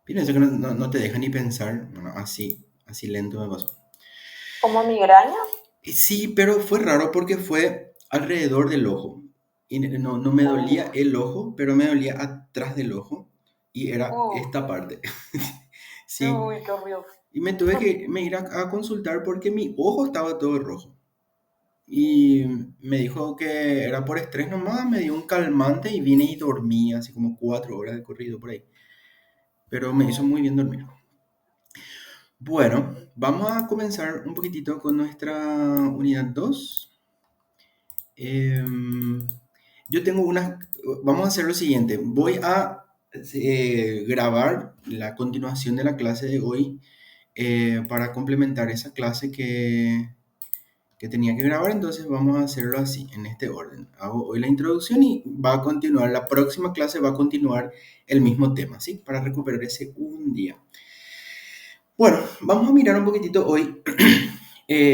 Pienso que no te deja ni pensar. Bueno, así lento me pasó. ¿Como migraña? Sí, pero fue raro porque fue alrededor del ojo. Y no me dolía Uh, el ojo, pero me dolía atrás del ojo. Y era uh, esta parte. Sí. uy, qué horrible. Y me tuve que me ir a consultar porque mi ojo estaba todo rojo. Y me dijo que era por estrés nomás, me dio un calmante y vine y dormí así como 4 horas de corrido por ahí. Pero me hizo Mm, muy bien dormir. Bueno, vamos a comenzar un poquitito con nuestra unidad 2. Em, yo tengo unas... Vamos a hacer lo siguiente. Voy a grabar la continuación de la clase de hoy para complementar esa clase que tenía que grabar. Entonces vamos a hacerlo así, en este orden. Hago hoy la introducción y va a continuar. La próxima clase va a continuar el mismo tema, ¿sí? Para recuperar ese un día. Bueno, vamos a mirar un poquitito hoy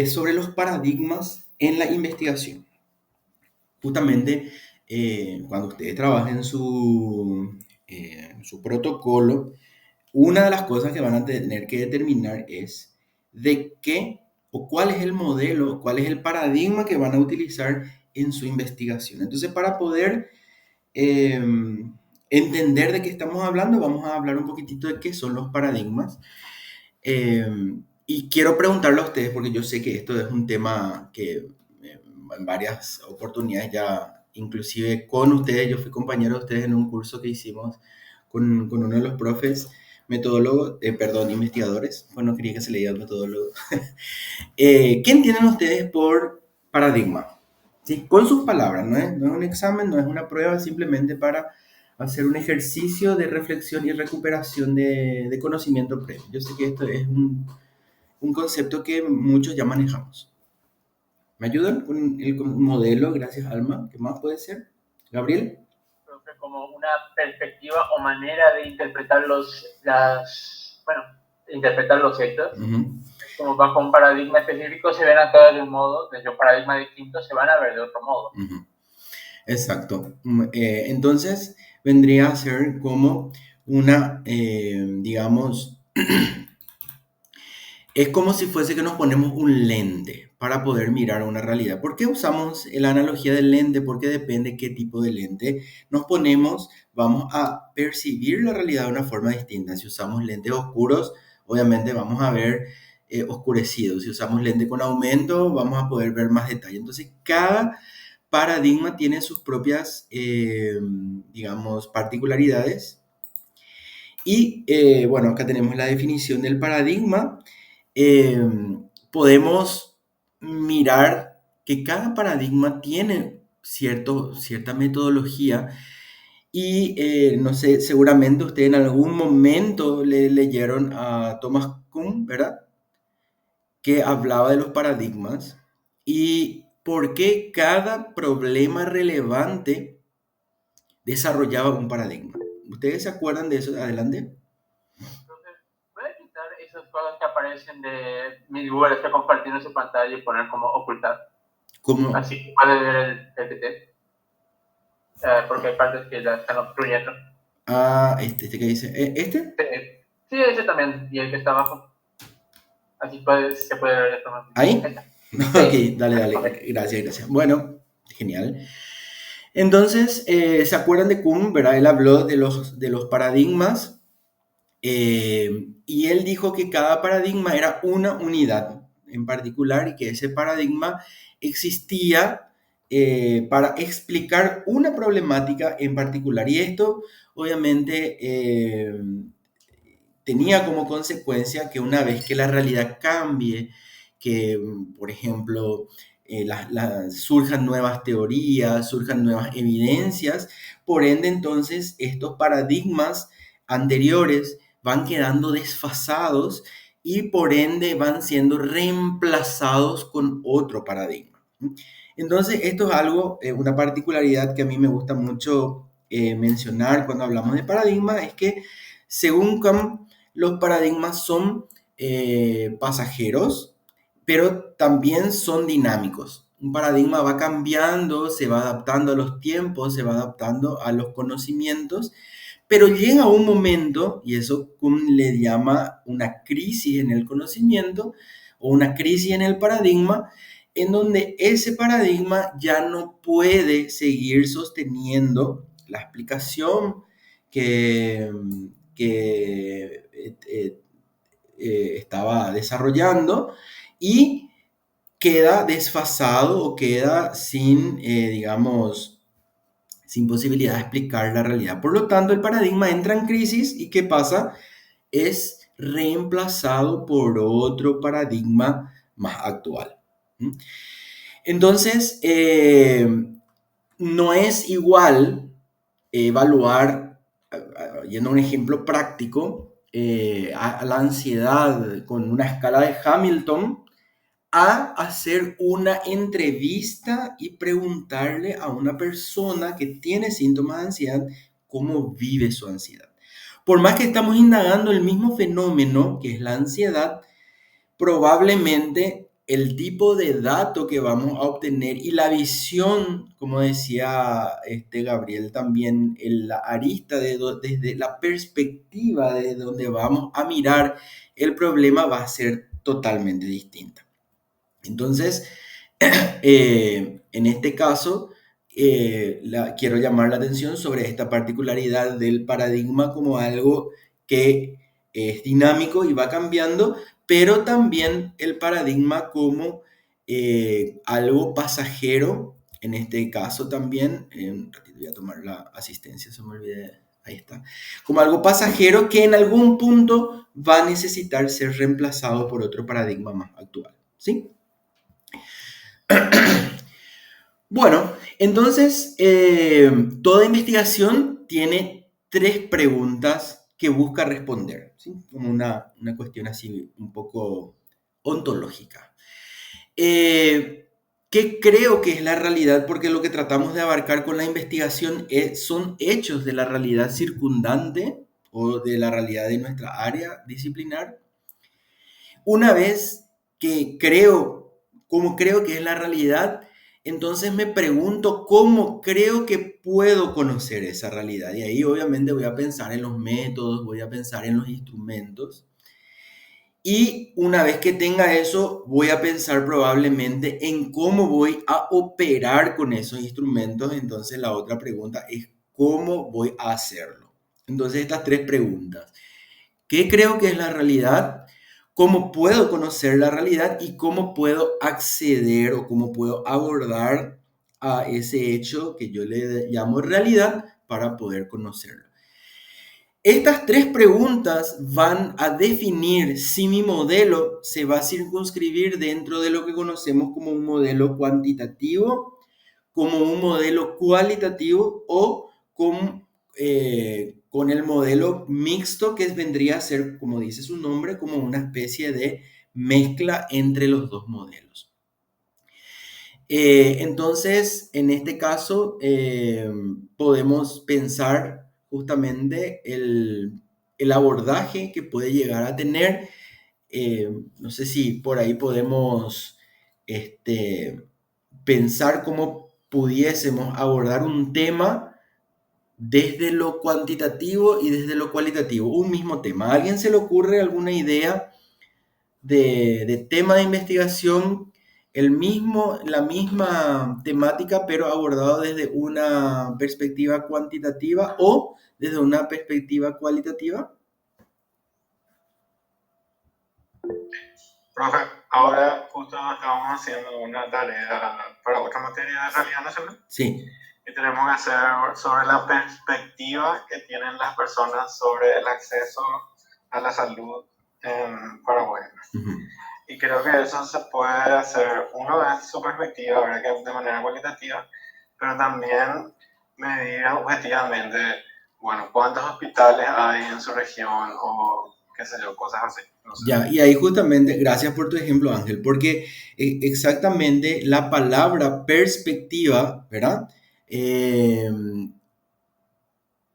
sobre los paradigmas en la investigación. Justamente cuando ustedes trabajen su protocolo, una de las cosas que van a tener que determinar es de qué o cuál es el modelo, cuál es el paradigma que van a utilizar en su investigación. Entonces, para poder eh, entender de qué estamos hablando, vamos a hablar un poquitito de qué son los paradigmas. Eh, y quiero preguntarle a ustedes, porque yo sé que esto es un tema que en varias oportunidades ya, inclusive con ustedes, yo fui compañero de ustedes en un curso que hicimos con uno de los profes metodólogos, perdón, investigadores, bueno, quería que se le diga metodólogo. ¿Qué entienden ustedes por paradigma? ¿Sí? Con sus palabras, no es un examen, no es una prueba, simplemente para hacer un ejercicio de reflexión y recuperación de conocimiento previo. Yo sé que esto es un concepto que muchos ya manejamos. ¿Me ayudan con el modelo? Gracias, Alma. ¿Qué más puede ser? Gabriel. Creo que como una perspectiva o manera de interpretar interpretar los hechos, Ujú. como bajo un paradigma específico se ven actuadas de un modo, desde un paradigma distinto se van a ver de otro modo. Ujú. Exacto. Entonces, vendría a ser como una, digamos, es como si fuese que nos ponemos un lente para poder mirar una realidad. ¿Por qué usamos la analogía del lente? Porque depende qué tipo de lente nos ponemos, vamos a percibir la realidad de una forma distinta. Si usamos lentes oscuros, obviamente vamos a ver oscurecido. Si usamos lente con aumento, vamos a poder ver más detalle. Entonces, cada paradigma tiene sus propias, digamos, particularidades. Y bueno, acá tenemos la definición del paradigma. eh, Podemos mirar que cada paradigma tiene cierta metodología y no sé, seguramente ustedes en algún momento le leyeron a Thomas Kuhn, ¿verdad? Que hablaba de los paradigmas y por qué cada problema relevante desarrollaba un paradigma. ¿Ustedes se acuerdan de eso? Adelante. Entonces, voy a quitar esas cosas que aparecen de mi Google, estoy compartiendo su pantalla y poner como ocultar. ¿Cómo? Así que puede ver el PPT, porque hay partes que ya están obstruyendo. Ah, este que dice, ¿este? Sí, sí, ese también, y el que está abajo. Así se puede ver de forma ¿Ahí? esta. Ok, Sí, dale, correcto. gracias. Bueno, genial. Entonces, ¿se acuerdan de Kuhn, verdad? Él habló de los paradigmas y él dijo que cada paradigma era una unidad en particular y que ese paradigma existía para explicar una problemática en particular. Y esto, obviamente, tenía como consecuencia que una vez que la realidad cambie, que, por ejemplo, surjan nuevas teorías, surjan nuevas evidencias, por ende entonces estos paradigmas anteriores van quedando desfasados y por ende van siendo reemplazados con otro paradigma. Entonces esto es algo, una particularidad que a mí me gusta mucho mencionar cuando hablamos de paradigma, es que según Kuhn, los paradigmas son pasajeros, pero también son dinámicos. Un paradigma va cambiando, se va adaptando a los tiempos, se va adaptando a los conocimientos, Pero llega un momento, y eso Kuhn le llama una crisis en el conocimiento o una crisis en el paradigma, en donde ese paradigma ya no puede seguir sosteniendo la explicación que, que estaba desarrollando y queda desfasado o queda sin, digamos, sin posibilidad de explicar la realidad. Por lo tanto, el paradigma entra en crisis y ¿qué pasa? Es reemplazado por otro paradigma más actual. Entonces, no es igual evaluar, yendo a un ejemplo práctico, a la ansiedad con una escala de Hamilton, a hacer una entrevista y preguntarle a una persona que tiene síntomas de ansiedad cómo vive su ansiedad. Por más que estamos indagando el mismo fenómeno que es la ansiedad, probablemente el tipo de dato que vamos a obtener y la visión, como decía Gabriel también, la arista desde la perspectiva de donde vamos a mirar el problema va a ser totalmente distinta. Entonces, en este caso, quiero llamar la atención sobre esta particularidad del paradigma como algo que es dinámico y va cambiando, pero también el paradigma como algo pasajero, en este caso también, un ratito voy a tomar la asistencia, se me olvidé, ahí está, como algo pasajero que en algún punto va a necesitar ser reemplazado por otro paradigma más actual, ¿sí? Bueno, entonces, toda investigación tiene 3 preguntas que busca responder, ¿sí? Como una cuestión así un poco ontológica. ¿Qué creo que es la realidad? Porque lo que tratamos de abarcar con la investigación son hechos de la realidad circundante o de la realidad de nuestra área disciplinar. Una vez que como creo que es la realidad, entonces me pregunto cómo creo que puedo conocer esa realidad. Y ahí obviamente voy a pensar en los métodos, voy a pensar en los instrumentos. Y una vez que tenga eso, voy a pensar probablemente en cómo voy a operar con esos instrumentos. Entonces la otra pregunta es cómo voy a hacerlo. Entonces estas 3 preguntas. ¿Qué creo que es la realidad? ¿Cómo puedo conocer la realidad? ¿Y cómo puedo acceder o cómo puedo abordar a ese hecho que yo le llamo realidad para poder conocerlo? Estas 3 preguntas van a definir si mi modelo se va a circunscribir dentro de lo que conocemos como un modelo cuantitativo, como un modelo cualitativo o con el modelo mixto que vendría a ser, como dice su nombre, como una especie de mezcla entre los dos modelos. Entonces, en este caso, podemos pensar justamente el abordaje que puede llegar a tener. No sé si por ahí podemos pensar cómo pudiésemos abordar un tema desde lo cuantitativo y desde lo cualitativo, un mismo tema. ¿A alguien se le ocurre alguna idea de tema de investigación, la misma temática, pero abordado desde una perspectiva cuantitativa o desde una perspectiva cualitativa? Profe, ahora justo estábamos haciendo una tarea para otra materia de realidad nacional. Sí. Y tenemos que hacer sobre la perspectiva que tienen las personas sobre el acceso a la salud en Paraguay. Uh-huh. Y creo que eso se puede hacer, uno es su perspectiva, ¿verdad? Que de manera cualitativa, pero también medir objetivamente, bueno, cuántos hospitales hay en su región o qué sé yo, cosas así. No sé. Ya, y ahí justamente, gracias por tu ejemplo, Ángel, porque exactamente la palabra perspectiva, ¿verdad?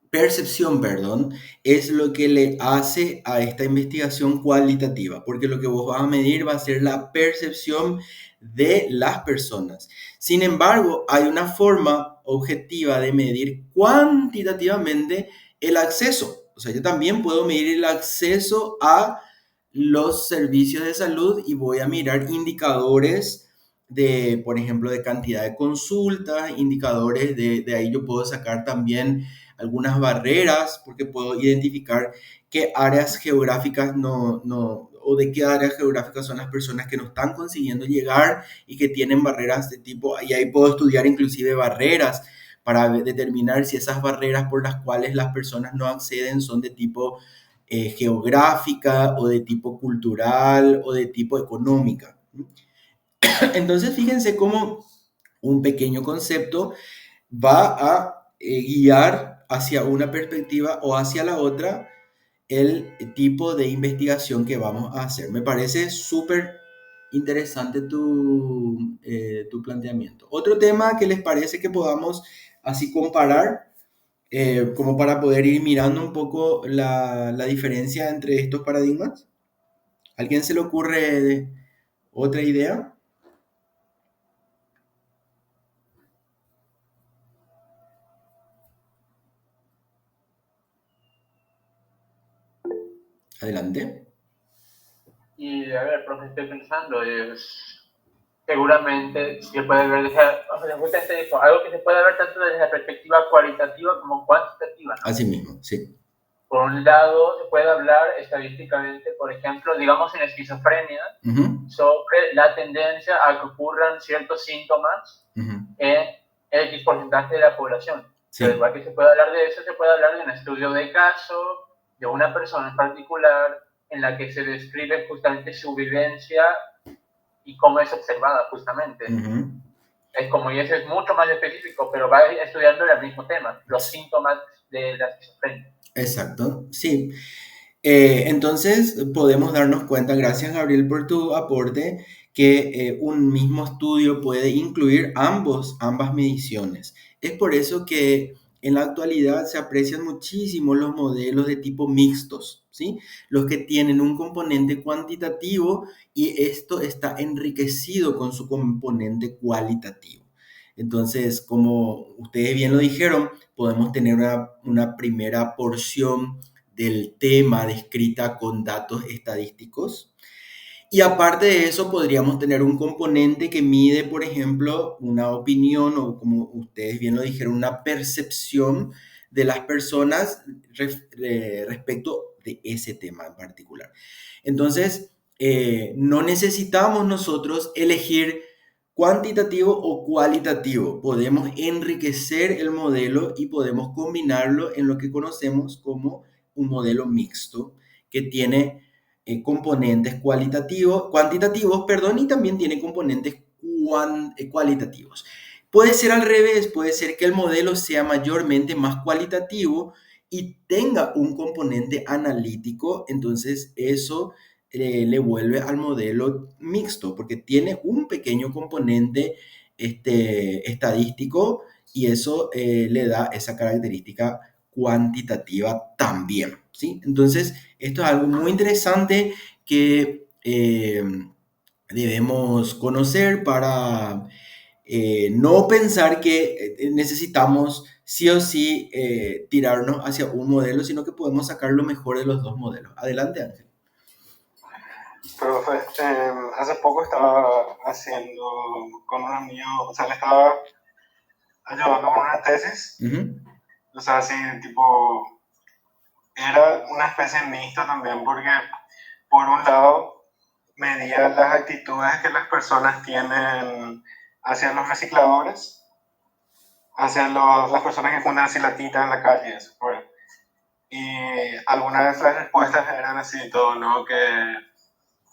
Percepción, perdón, es lo que le hace a esta investigación cualitativa, porque lo que vos vas a medir va a ser la percepción de las personas. Sin embargo, hay una forma objetiva de medir cuantitativamente el acceso. O sea, yo también puedo medir el acceso a los servicios de salud y voy a mirar indicadores de, por ejemplo, de cantidad de consultas, indicadores de ahí yo puedo sacar también algunas barreras porque puedo identificar qué áreas geográficas o de qué áreas geográficas son las personas que no están consiguiendo llegar y que tienen barreras de tipo, y ahí puedo estudiar inclusive barreras para determinar si esas barreras por las cuales las personas no acceden son de tipo geográfica o de tipo cultural o de tipo económica. Entonces, fíjense cómo un pequeño concepto va a guiar hacia una perspectiva o hacia la otra el tipo de investigación que vamos a hacer. Me parece súper interesante tu planteamiento. Otro tema que les parece que podamos así comparar, como para poder ir mirando un poco la diferencia entre estos paradigmas. ¿Alguien se le ocurre otra idea? Adelante. Y a ver, profe, estoy pensando, seguramente se puede ver justamente eso, algo que se puede ver tanto desde la perspectiva cualitativa como cuantitativa, ¿no? Así mismo, sí. Por un lado, se puede hablar estadísticamente, por ejemplo, digamos en esquizofrenia, sobre la tendencia a que ocurran ciertos síntomas en X porcentaje de la población. Sí. Pero igual que se puede hablar de eso, se puede hablar de un estudio de caso, de una persona en particular, en la que se describe justamente su vivencia y cómo es observada justamente. Es como, y eso es mucho más específico, pero va estudiando el mismo tema, los síntomas de la esquizofrenia. Exacto, sí. Entonces podemos darnos cuenta, gracias Gabriel por tu aporte, que un mismo estudio puede incluir ambas mediciones. Es por eso que en la actualidad se aprecian muchísimo los modelos de tipo mixtos, ¿sí? Los que tienen un componente cuantitativo y esto está enriquecido con su componente cualitativo. Entonces, como ustedes bien lo dijeron, podemos tener una primera porción del tema descrita con datos estadísticos. Y aparte de eso, podríamos tener un componente que mide, por ejemplo, una opinión o, como ustedes bien lo dijeron, una percepción de las personas respecto de ese tema en particular. Entonces, no necesitamos nosotros elegir cuantitativo o cualitativo. Podemos enriquecer el modelo y podemos combinarlo en lo que conocemos como un modelo mixto que tiene componentes cuantitativos, perdón, y también tiene componentes cualitativos. Puede ser al revés, puede ser que el modelo sea mayormente más cualitativo y tenga un componente analítico, entonces eso le vuelve al modelo mixto, porque tiene un pequeño componente estadístico y eso le da esa característica cuantitativa también, ¿sí? Entonces, esto es algo muy interesante que debemos conocer para no pensar que necesitamos sí o sí tirarnos hacia un modelo, sino que podemos sacar lo mejor de los dos modelos. Adelante, Ángel. Profe, hace poco estaba haciendo con un amigo, o sea, le estaba ayudando con una tesis. O sea, así, tipo, era una especie mixta también, porque por un lado medía las actitudes que las personas tienen hacia los recicladores, hacia las personas que juntan así latitas en la calle, eso, pues. Y algunas de las respuestas eran así, todo, ¿no? Que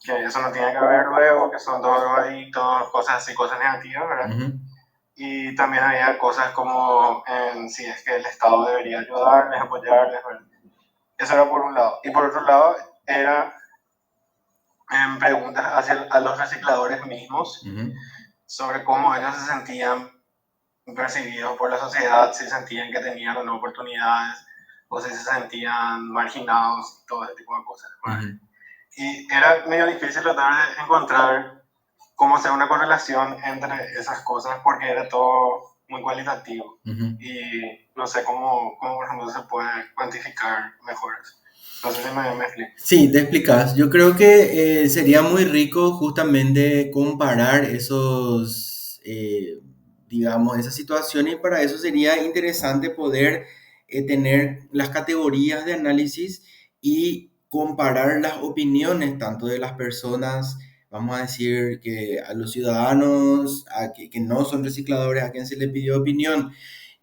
eso no tiene que ver luego, que son todos ahí, todas cosas así, cosas negativas, ¿verdad? Y también había cosas como si es que el Estado debería ayudarles, apoyarles, ¿verdad? Eso era por un lado. Y por otro lado, era en preguntas a los recicladores mismos sobre cómo ellos se sentían percibidos por la sociedad, si sentían que tenían o no oportunidades, o si se sentían marginados, todo ese tipo de cosas. Y era medio difícil tratar de encontrar cómo hacer una correlación entre esas cosas, porque era todo muy cualitativo. Ujú. Y no sé cómo, por ejemplo, se puede cuantificar mejor eso. No sé si me explico. Sí, te explicas. Yo creo que sería muy rico justamente comparar esos, digamos, esas situaciones y para eso sería interesante poder tener las categorías de análisis y comparar las opiniones tanto de las personas, vamos a decir que a los ciudadanos, que no son recicladores, a quien se les pidió opinión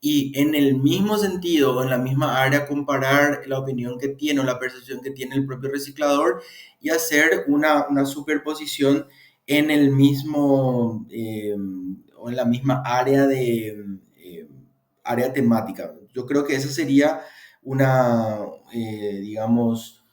y en el mismo sentido o en la misma área comparar la opinión que tiene o la percepción que tiene el propio reciclador y hacer una superposición en el mismo o en la misma área de área temática. Yo creo que esa sería una, digamos,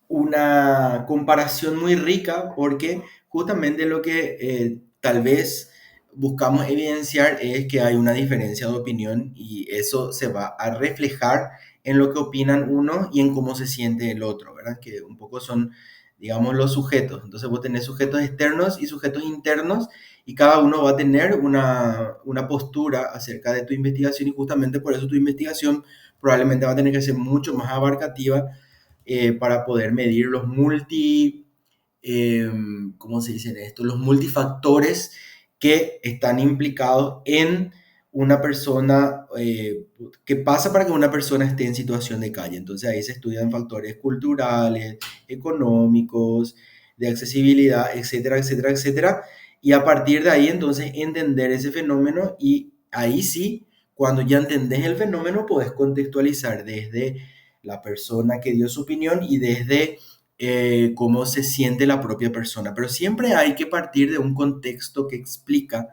una comparación muy rica porque justamente lo que tal vez buscamos evidenciar es que hay una diferencia de opinión y eso se va a reflejar en lo que opinan uno y en cómo se siente el otro, ¿verdad? Que un poco son, digamos, los sujetos. Entonces vos tenés sujetos externos y sujetos internos y cada uno va a tener una postura acerca de tu investigación y justamente por eso tu investigación probablemente va a tener que ser mucho más abarcativa para poder medir los ¿cómo se dicen esto? Los multifactores que están implicados en una persona, qué pasa para que una persona esté en situación de calle. Entonces ahí se estudian factores culturales, económicos, de accesibilidad, etcétera, etcétera, etcétera. Y a partir de ahí entonces entender ese fenómeno y ahí sí, cuando ya entendés el fenómeno, podés contextualizar desde la persona que dio su opinión y desde cómo se siente la propia persona. Pero siempre hay que partir de un contexto que explica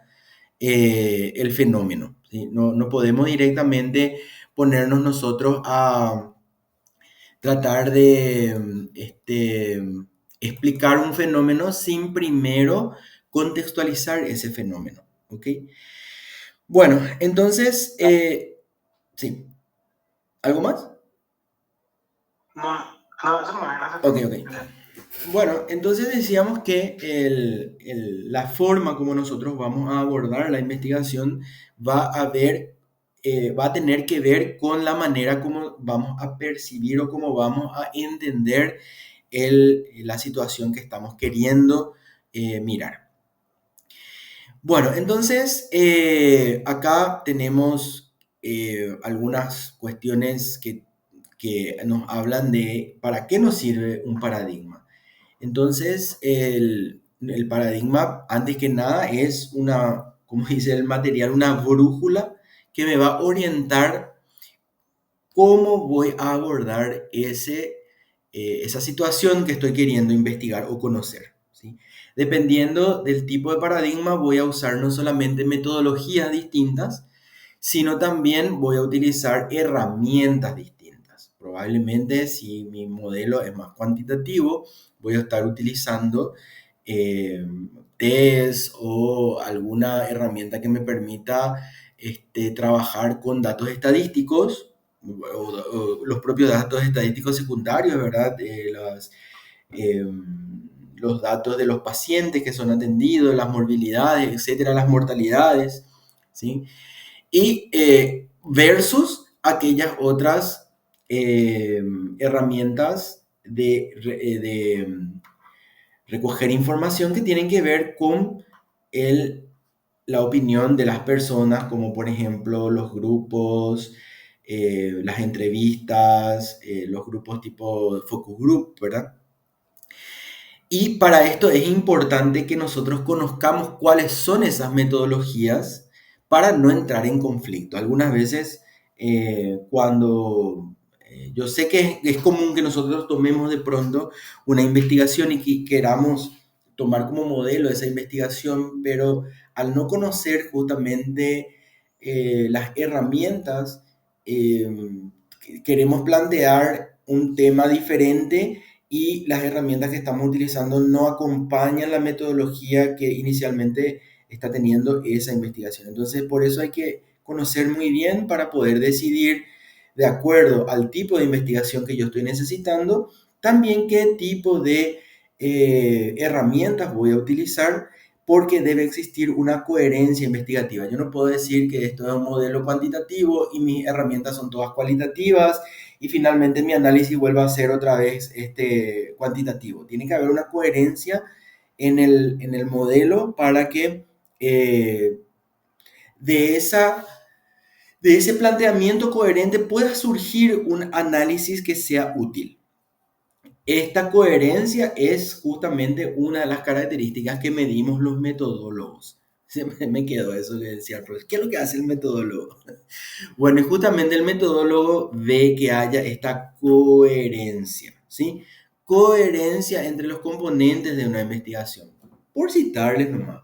el fenómeno, ¿sí? No podemos directamente ponernos nosotros a tratar de explicar un fenómeno sin primero contextualizar ese fenómeno, ¿ok? Bueno, entonces, sí. ¿Algo más? No, eso no me gracias. Ok. Bueno, entonces decíamos que la forma como nosotros vamos a abordar la investigación va a tener que ver con la manera como vamos a percibir o cómo vamos a entender la situación que estamos queriendo mirar. Bueno, entonces acá tenemos algunas cuestiones que nos hablan de para qué nos sirve un paradigma. Entonces, el paradigma, antes que nada, es como dice el material, una brújula que me va a orientar cómo voy a abordar esa situación que estoy queriendo investigar o conocer, ¿sí? Dependiendo del tipo de paradigma, voy a usar no solamente metodologías distintas, sino también voy a utilizar herramientas distintas. Probablemente si mi modelo es más cuantitativo, voy a estar utilizando test o alguna herramienta que me permita trabajar con datos estadísticos o los propios datos estadísticos secundarios, ¿verdad? Los datos de los pacientes que son atendidos, las morbilidades, etcétera, las mortalidades, ¿sí? Y versus aquellas otras herramientas de recoger información que tienen que ver con la opinión de las personas, como por ejemplo los grupos, las entrevistas, los grupos tipo focus group, ¿verdad? Y para esto es importante que nosotros conozcamos cuáles son esas metodologías para no entrar en conflicto. Algunas veces cuando yo sé que es común que nosotros tomemos de pronto una investigación y que queramos tomar como modelo esa investigación, pero al no conocer justamente las herramientas, eh, queremos plantear un tema diferente y las herramientas que estamos utilizando no acompañan la metodología que inicialmente está teniendo esa investigación. Entonces, por eso hay que conocer muy bien para poder decidir, de acuerdo al tipo de investigación que yo estoy necesitando, también qué tipo de herramientas voy a utilizar porque debe existir una coherencia investigativa. Yo no puedo decir que esto es un modelo cuantitativo y mis herramientas son todas cualitativas y finalmente mi análisis vuelva a ser otra vez cuantitativo. Tiene que haber una coherencia en el modelo para que de ese planteamiento coherente pueda surgir un análisis que sea útil. Esta coherencia es justamente una de las características que medimos los metodólogos. Siempre me quedó eso que decía el profesor. ¿Qué es lo que hace el metodólogo? Bueno, y justamente el metodólogo ve que haya esta coherencia, ¿sí? Coherencia entre los componentes de una investigación. Por citarles nomás.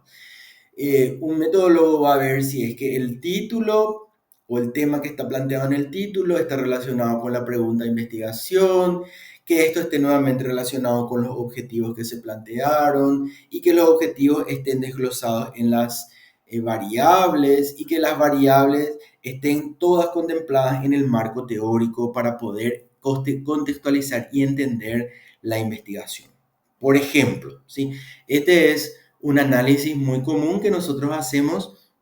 Un metodólogo va a ver si es que el título o el tema que está planteado en el título está relacionado con la pregunta de investigación, que esto esté nuevamente relacionado con los objetivos que se plantearon y que los objetivos estén desglosados en las variables y que las variables estén todas contempladas en el marco teórico para poder contextualizar y entender la investigación. Por ejemplo, ¿sí? Este es un análisis muy común que nosotros hacemos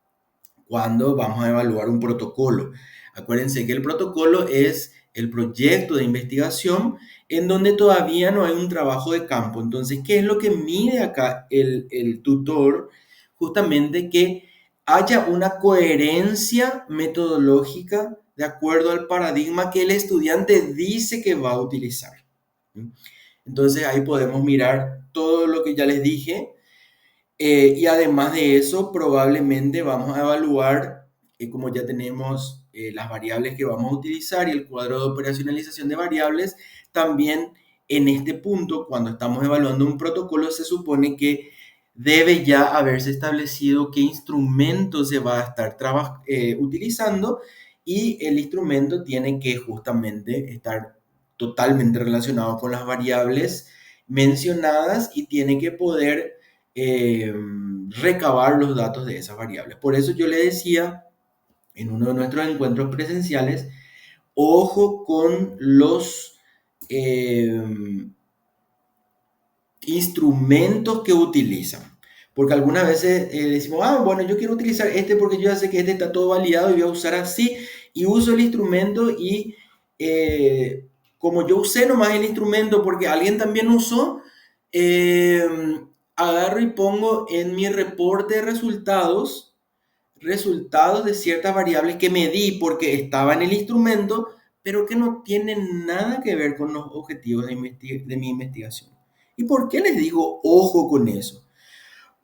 cuando vamos a evaluar un protocolo. Acuérdense que el protocolo es el proyecto de investigación en donde todavía no hay un trabajo de campo. Entonces, ¿qué es lo que mide acá el tutor? Justamente que haya una coherencia metodológica de acuerdo al paradigma que el estudiante dice que va a utilizar. Entonces, ahí podemos mirar todo lo que ya les dije. Y además de eso, probablemente vamos a evaluar, como ya tenemos las variables que vamos a utilizar y el cuadro de operacionalización de variables, también en este punto, cuando estamos evaluando un protocolo, se supone que debe ya haberse establecido qué instrumento se va a estar utilizando y el instrumento tiene que justamente estar totalmente relacionado con las variables mencionadas y tiene que poder recabar los datos de esas variables. Por eso yo le decía en uno de nuestros encuentros presenciales, ojo con los instrumentos que utilizan. Porque algunas veces decimos, bueno, yo quiero utilizar este porque yo ya sé que este está todo validado y voy a usar así. Y uso el instrumento y como yo usé nomás el instrumento porque alguien también usó, agarro y pongo en mi reporte de resultados de ciertas variables que medí porque estaba en el instrumento, pero que no tienen nada que ver con los objetivos de mi investigación. ¿Y por qué les digo ojo con eso?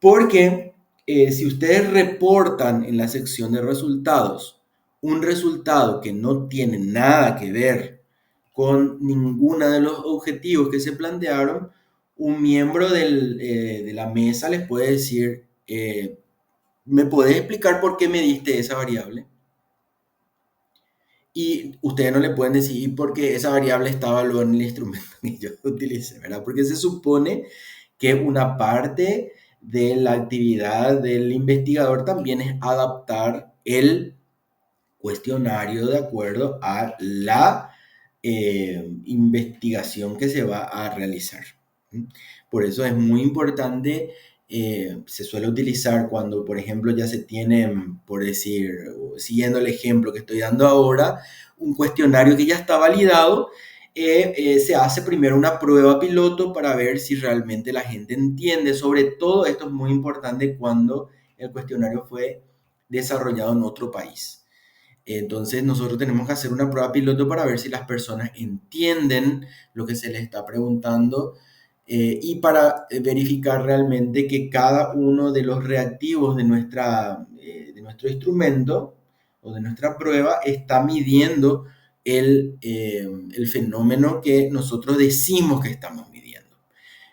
Porque si ustedes reportan en la sección de resultados un resultado que no tiene nada que ver con ninguno de los objetivos que se plantearon, un miembro de la mesa les puede decir, ¿me podés explicar por qué me diste esa variable? Y ustedes no le pueden decir por qué esa variable está evaluada en el instrumento que yo utilicé, ¿verdad? Porque se supone que una parte de la actividad del investigador también es adaptar el cuestionario de acuerdo a la investigación que se va a realizar. Por eso es muy importante, se suele utilizar cuando, por ejemplo, ya se tienen, por decir, siguiendo el ejemplo que estoy dando ahora, un cuestionario que ya está validado, se hace primero una prueba piloto para ver si realmente la gente entiende. Sobre todo esto es muy importante cuando el cuestionario fue desarrollado en otro país. Entonces nosotros tenemos que hacer una prueba piloto para ver si las personas entienden lo que se les está preguntando y para verificar realmente que cada uno de los reactivos de nuestro instrumento o de nuestra prueba está midiendo el fenómeno que nosotros decimos que estamos midiendo.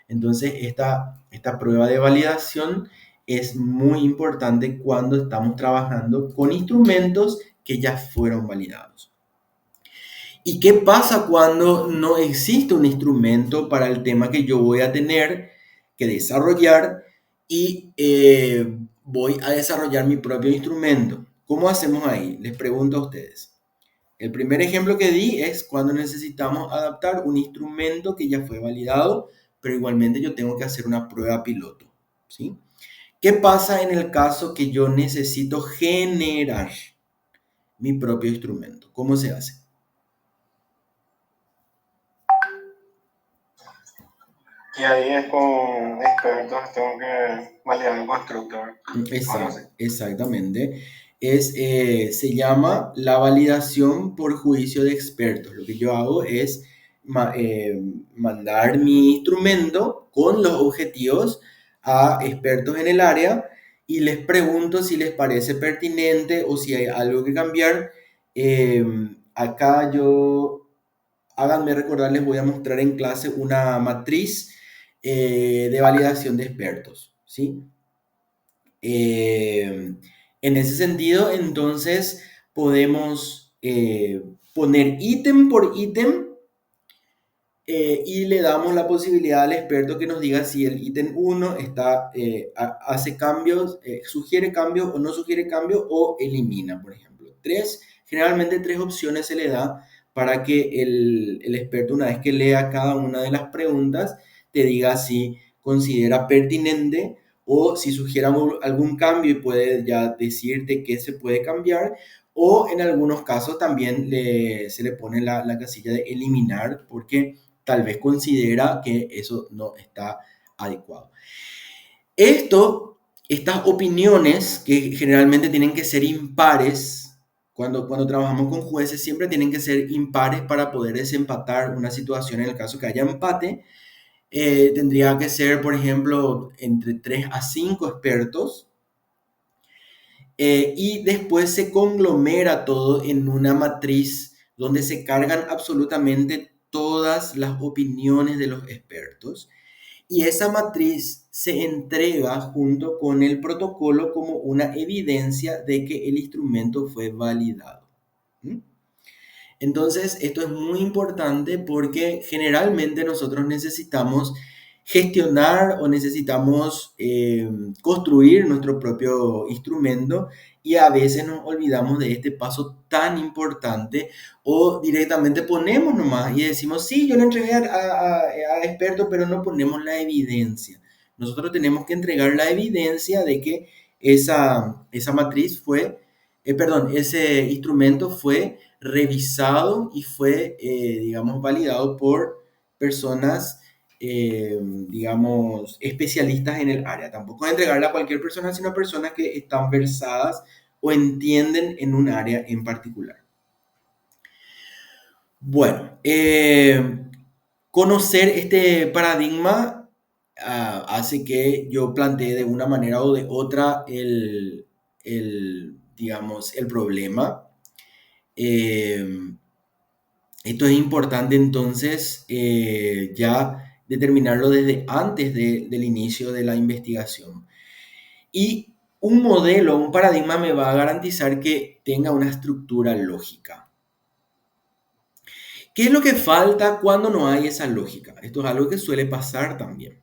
Entonces esta prueba de validación es muy importante cuando estamos trabajando con instrumentos que ya fueron validados. ¿Y qué pasa cuando no existe un instrumento para el tema que yo voy a tener que desarrollar y voy a desarrollar mi propio instrumento? ¿Cómo hacemos ahí? Les pregunto a ustedes. El primer ejemplo que di es cuando necesitamos adaptar un instrumento que ya fue validado, pero igualmente yo tengo que hacer una prueba piloto, ¿sí? ¿Qué pasa en el caso que yo necesito generar mi propio instrumento? ¿Cómo se hace? Y ahí es con expertos, tengo que validar un constructor. Exactamente. Se llama la validación por juicio de expertos. Lo que yo hago es mandar mi instrumento con los objetivos a expertos en el área y les pregunto si les parece pertinente o si hay algo que cambiar. Acá háganme recordar, les voy a mostrar en clase una matriz de validación de expertos, ¿sí? En ese sentido, entonces, podemos poner ítem por ítem y le damos la posibilidad al experto que nos diga si el ítem 1 hace cambios, sugiere cambios o no sugiere cambios o elimina, por ejemplo. Generalmente 3 opciones se le da para que el experto, una vez que lea cada una de las preguntas, te diga si considera pertinente o si sugiere algún cambio y puede ya decirte qué se puede cambiar, o en algunos casos también se le pone la casilla de eliminar porque tal vez considera que eso no está adecuado. Estas opiniones que generalmente tienen que ser impares, cuando trabajamos con jueces siempre tienen que ser impares para poder desempatar una situación. En el caso que haya empate, tendría que ser, por ejemplo, entre 3 a 5 expertos, y después se conglomera todo en una matriz donde se cargan absolutamente todas las opiniones de los expertos, y esa matriz se entrega junto con el protocolo como una evidencia de que el instrumento fue validado. ¿Mm? Entonces, esto es muy importante porque generalmente nosotros necesitamos gestionar o necesitamos construir nuestro propio instrumento y a veces nos olvidamos de este paso tan importante o directamente ponemos nomás y decimos, sí, yo le entregué a experto, pero no ponemos la evidencia. Nosotros tenemos que entregar la evidencia de que esa matriz fue, ese instrumento fue revisado y fue, digamos, validado por personas, digamos, especialistas en el área. Tampoco es entregarla a cualquier persona, sino a personas que están versadas o entienden en un área en particular. Bueno, conocer este paradigma hace que yo plantee de una manera o de otra digamos, el problema. Esto es importante entonces ya determinarlo desde antes del inicio de la investigación. Y un modelo, un paradigma me va a garantizar que tenga una estructura lógica. ¿Qué es lo que falta cuando no hay esa lógica? Esto es algo que suele pasar también.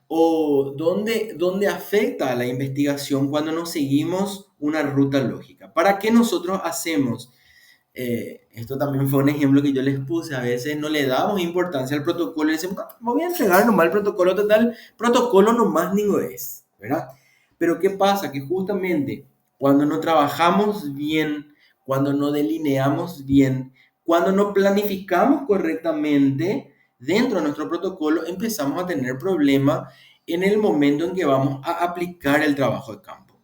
¿O dónde afecta a la investigación cuando no seguimos una ruta lógica? ¿Para qué nosotros hacemos? Esto también fue un ejemplo que yo les puse. A veces no le damos importancia al protocolo y decimos, "No, voy a entregar nomás el protocolo total, protocolo nomás ni es, ¿verdad?" Pero ¿qué pasa? Que justamente cuando no trabajamos bien, cuando no delineamos bien, cuando no planificamos correctamente dentro de nuestro protocolo, empezamos a tener problemas en el momento en que vamos a aplicar el trabajo de campo.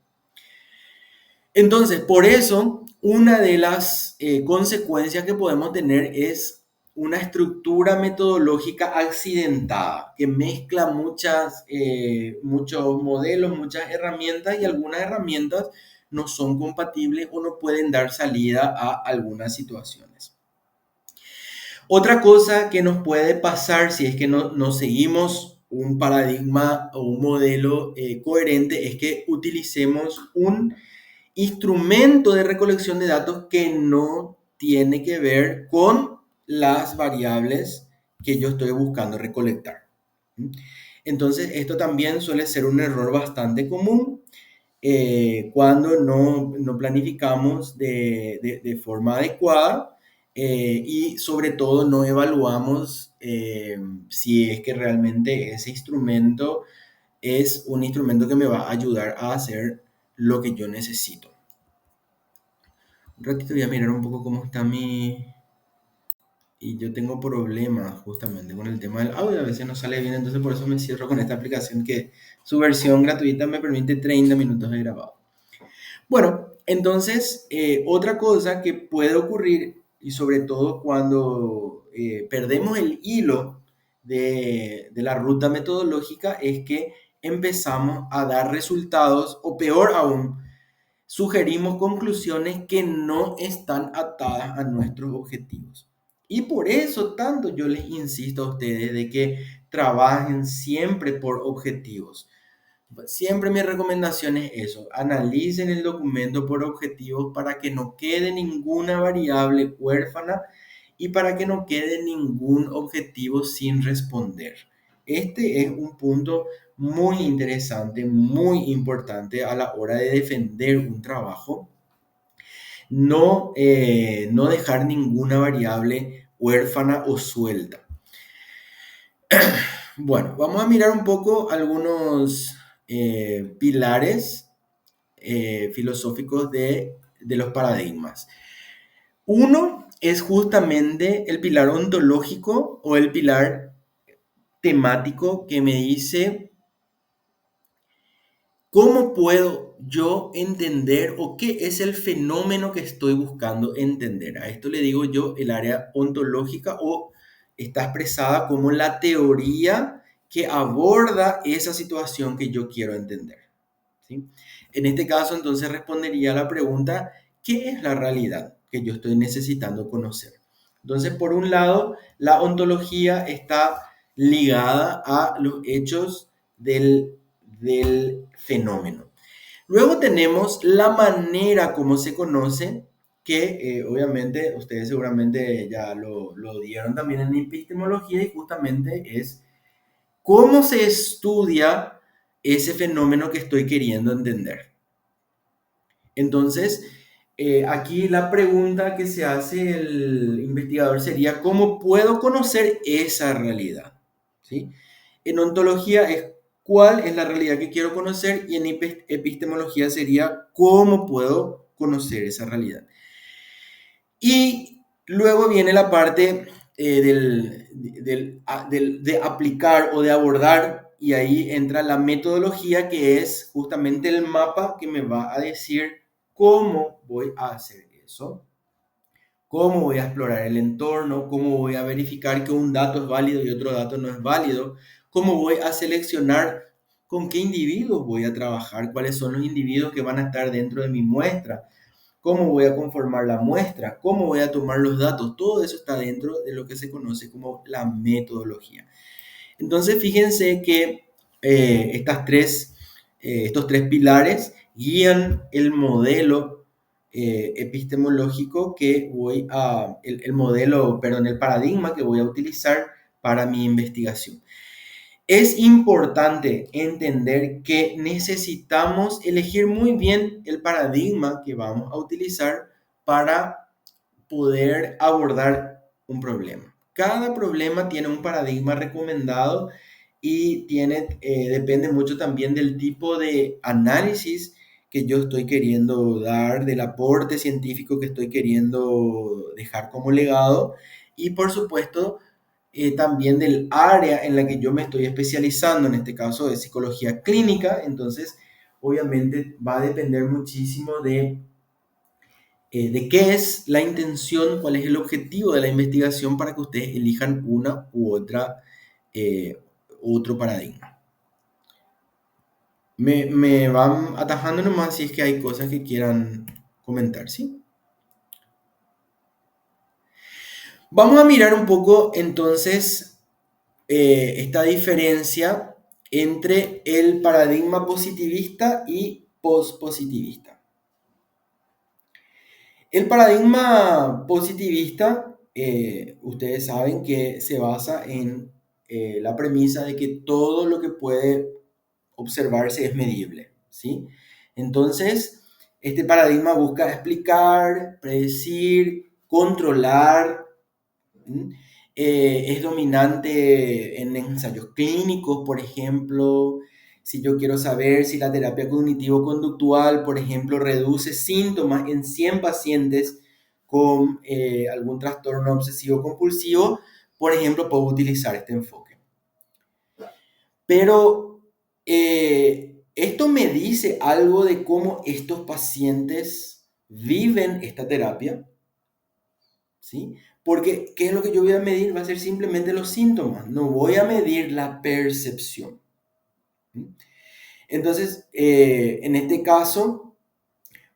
Entonces, por eso, una de las consecuencias que podemos tener es una estructura metodológica accidentada, que mezcla muchos modelos, muchas herramientas, y algunas herramientas no son compatibles o no pueden dar salida a algunas situaciones. Otra cosa que nos puede pasar si es que no seguimos un paradigma o un modelo coherente es que utilicemos un instrumento de recolección de datos que no tiene que ver con las variables que yo estoy buscando recolectar. Entonces, esto también suele ser un error bastante común cuando no planificamos de forma adecuada y sobre todo no evaluamos si es que realmente ese instrumento es un instrumento que me va a ayudar a hacer lo que yo necesito. Un ratito voy a mirar un poco cómo está y yo tengo problemas justamente con el tema del audio, a veces no sale bien, entonces por eso me cierro con esta aplicación que su versión gratuita me permite 30 minutos de grabado. Bueno, entonces otra cosa que puede ocurrir, y sobre todo cuando perdemos el hilo de la ruta metodológica, es que empezamos a dar resultados, o peor aún, sugerimos conclusiones que no están atadas a nuestros objetivos. Y por eso tanto yo les insisto a ustedes de que trabajen siempre por objetivos. Siempre mi recomendación es eso, analicen el documento por objetivos para que no quede ninguna variable huérfana y para que no quede ningún objetivo sin responder. Este es un punto muy interesante, muy importante a la hora de defender un trabajo. No dejar ninguna variable huérfana o suelta. Bueno, vamos a mirar un poco algunos pilares filosóficos de los paradigmas. Uno es justamente el pilar ontológico o el pilar temático que me dice cómo puedo yo entender o qué es el fenómeno que estoy buscando entender. A esto le digo yo el área ontológica, o está expresada como la teoría que aborda esa situación que yo quiero entender, ¿sí? En este caso, entonces respondería a la pregunta, ¿qué es la realidad que yo estoy necesitando conocer? Entonces, por un lado, la ontología está ligada a los hechos del fenómeno. Luego tenemos la manera como se conoce, que obviamente ustedes seguramente ya lo dieron también en epistemología, y justamente es cómo se estudia ese fenómeno que estoy queriendo entender. Entonces, aquí la pregunta que se hace el investigador sería, ¿cómo puedo conocer esa realidad? ¿Sí? En ontología es cuál es la realidad que quiero conocer, y en epistemología sería cómo puedo conocer esa realidad. Y luego viene la parte de aplicar o de abordar, y ahí entra la metodología, que es justamente el mapa que me va a decir cómo voy a hacer eso, cómo voy a explorar el entorno, cómo voy a verificar que un dato es válido y otro dato no es válido, cómo voy a seleccionar con qué individuos voy a trabajar, cuáles son los individuos que van a estar dentro de mi muestra, cómo voy a conformar la muestra, cómo voy a tomar los datos. Todo eso está dentro de lo que se conoce como la metodología. Entonces, fíjense que estos tres pilares guían el modelo epistemológico que el paradigma que voy a utilizar para mi investigación. Es importante entender que necesitamos elegir muy bien el paradigma que vamos a utilizar para poder abordar un problema. Cada problema tiene un paradigma recomendado y depende mucho también del tipo de análisis que yo estoy queriendo dar, del aporte científico que estoy queriendo dejar como legado, y por supuesto también del área en la que yo me estoy especializando, en este caso de psicología clínica. Entonces obviamente va a depender muchísimo de qué es la intención, cuál es el objetivo de la investigación para que ustedes elijan una u otra, otro paradigma. Me van atajando nomás si es que hay cosas que quieran comentar, ¿sí? Vamos a mirar un poco entonces esta diferencia entre el paradigma positivista y pospositivista. El paradigma positivista, ustedes saben que se basa en la premisa de que todo lo que puede observarse es medible, ¿sí? Entonces, este paradigma busca explicar, predecir, controlar. Es dominante en ensayos clínicos, por ejemplo. si yo quiero saber si la terapia cognitivo-conductual, por ejemplo, reduce síntomas en 100 pacientes con algún trastorno obsesivo-compulsivo, por ejemplo, puedo utilizar este enfoque. Pero esto me dice algo de cómo estos pacientes viven esta terapia, ¿sí? Porque, ¿qué es lo que yo voy a medir? Va a ser simplemente los síntomas, no voy a medir la percepción. ¿Sí? Entonces, en este caso,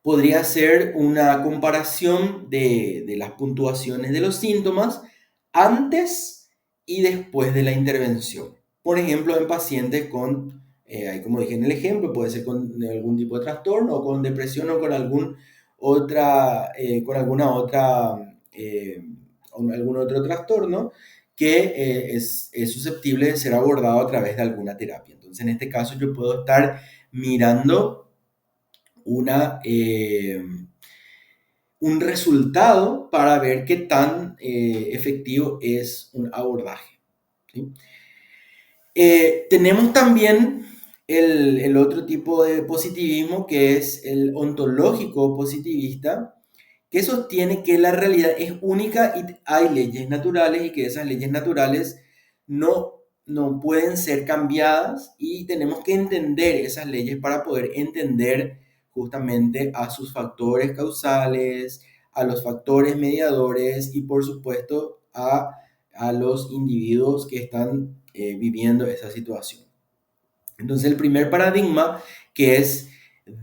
podría ser una comparación de las puntuaciones de los síntomas antes y después de la intervención. Por ejemplo, en pacientes con, como dije en el ejemplo, puede ser con algún tipo de trastorno o con depresión o con algún algún otro trastorno que es susceptible de ser abordado a través de alguna terapia. Entonces, en este caso, yo puedo estar mirando un resultado para ver qué tan efectivo es un abordaje, ¿sí? Tenemos también el otro tipo de positivismo, que es el ontológico positivista, que sostiene que la realidad es única y hay leyes naturales y que esas leyes naturales no pueden ser cambiadas y tenemos que entender esas leyes para poder entender justamente a sus factores causales, a los factores mediadores y por supuesto a los individuos que están viviendo esa situación. Entonces el primer paradigma, que es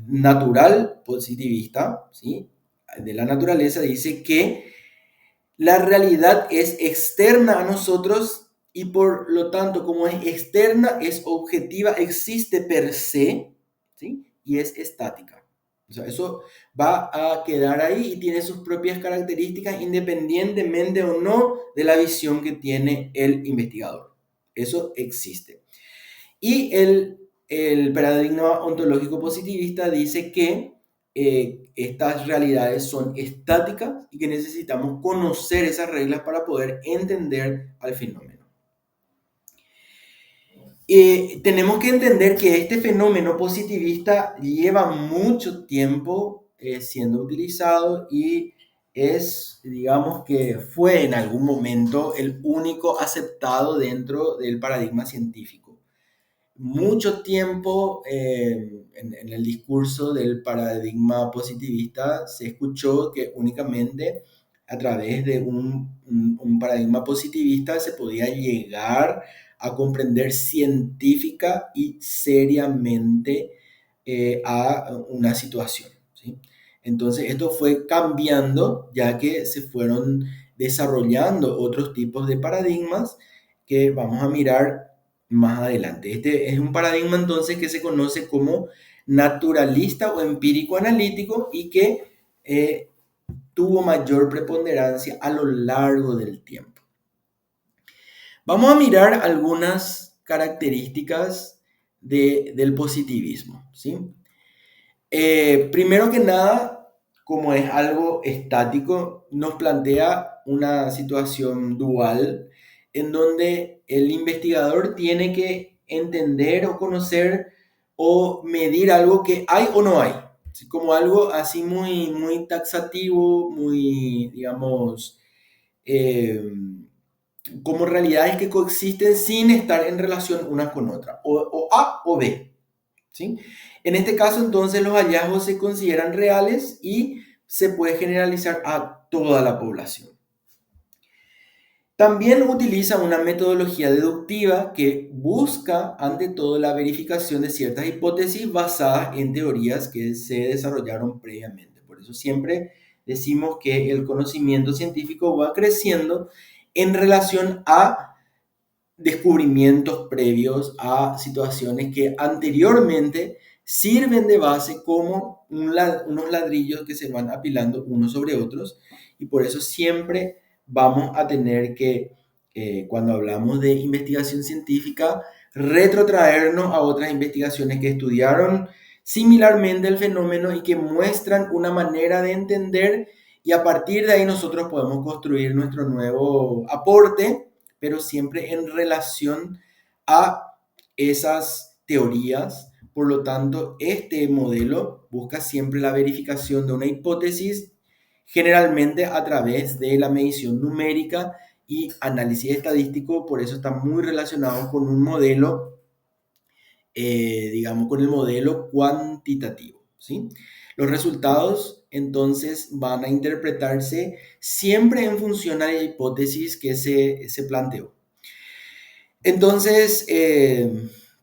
natural positivista, ¿sí?, de la naturaleza, dice que la realidad es externa a nosotros y por lo tanto, como es externa, es objetiva, existe per se, ¿sí?, y es estática. O sea, eso va a quedar ahí y tiene sus propias características independientemente o no de la visión que tiene el investigador. Eso existe. Y el paradigma ontológico positivista dice que estas realidades son estáticas y que necesitamos conocer esas reglas para poder entender al fenómeno. Tenemos que entender que este fenómeno positivista lleva mucho tiempo siendo utilizado y es, digamos que fue en algún momento el único aceptado dentro del paradigma científico. Mucho tiempo en el discurso del paradigma positivista se escuchó que únicamente a través de un paradigma positivista se podía llegar a comprender científica y seriamente a una situación, ¿sí? Entonces esto fue cambiando ya que se fueron desarrollando otros tipos de paradigmas que vamos a mirar más adelante. Este es un paradigma entonces que se conoce como naturalista o empírico analítico y que tuvo mayor preponderancia a lo largo del tiempo. Vamos a mirar algunas características del positivismo, ¿sí? Primero que nada, como es algo estático, nos plantea una situación dual en donde el investigador tiene que entender o conocer o medir algo que hay o no hay, como algo así muy, muy taxativo, muy, digamos, como realidades que coexisten sin estar en relación una con otra, o A o B, ¿sí? En este caso, entonces, los hallazgos se consideran reales y se puede generalizar a toda la población. También utiliza una metodología deductiva que busca, ante todo, la verificación de ciertas hipótesis basadas en teorías que se desarrollaron previamente. Por eso siempre decimos que el conocimiento científico va creciendo en relación a descubrimientos previos, a situaciones que anteriormente sirven de base como unos ladrillos que se van apilando unos sobre otros, y por eso siempre vamos a tener que, cuando hablamos de investigación científica, retrotraernos a otras investigaciones que estudiaron similarmente el fenómeno y que muestran una manera de entender, y a partir de ahí nosotros podemos construir nuestro nuevo aporte, pero siempre en relación a esas teorías. Por lo tanto, este modelo busca siempre la verificación de una hipótesis, generalmente a través de la medición numérica y análisis estadístico. Por eso está muy relacionado con un modelo, digamos, con el modelo cuantitativo, ¿sí? Los resultados, entonces, van a interpretarse siempre en función a la hipótesis que se planteó. Entonces,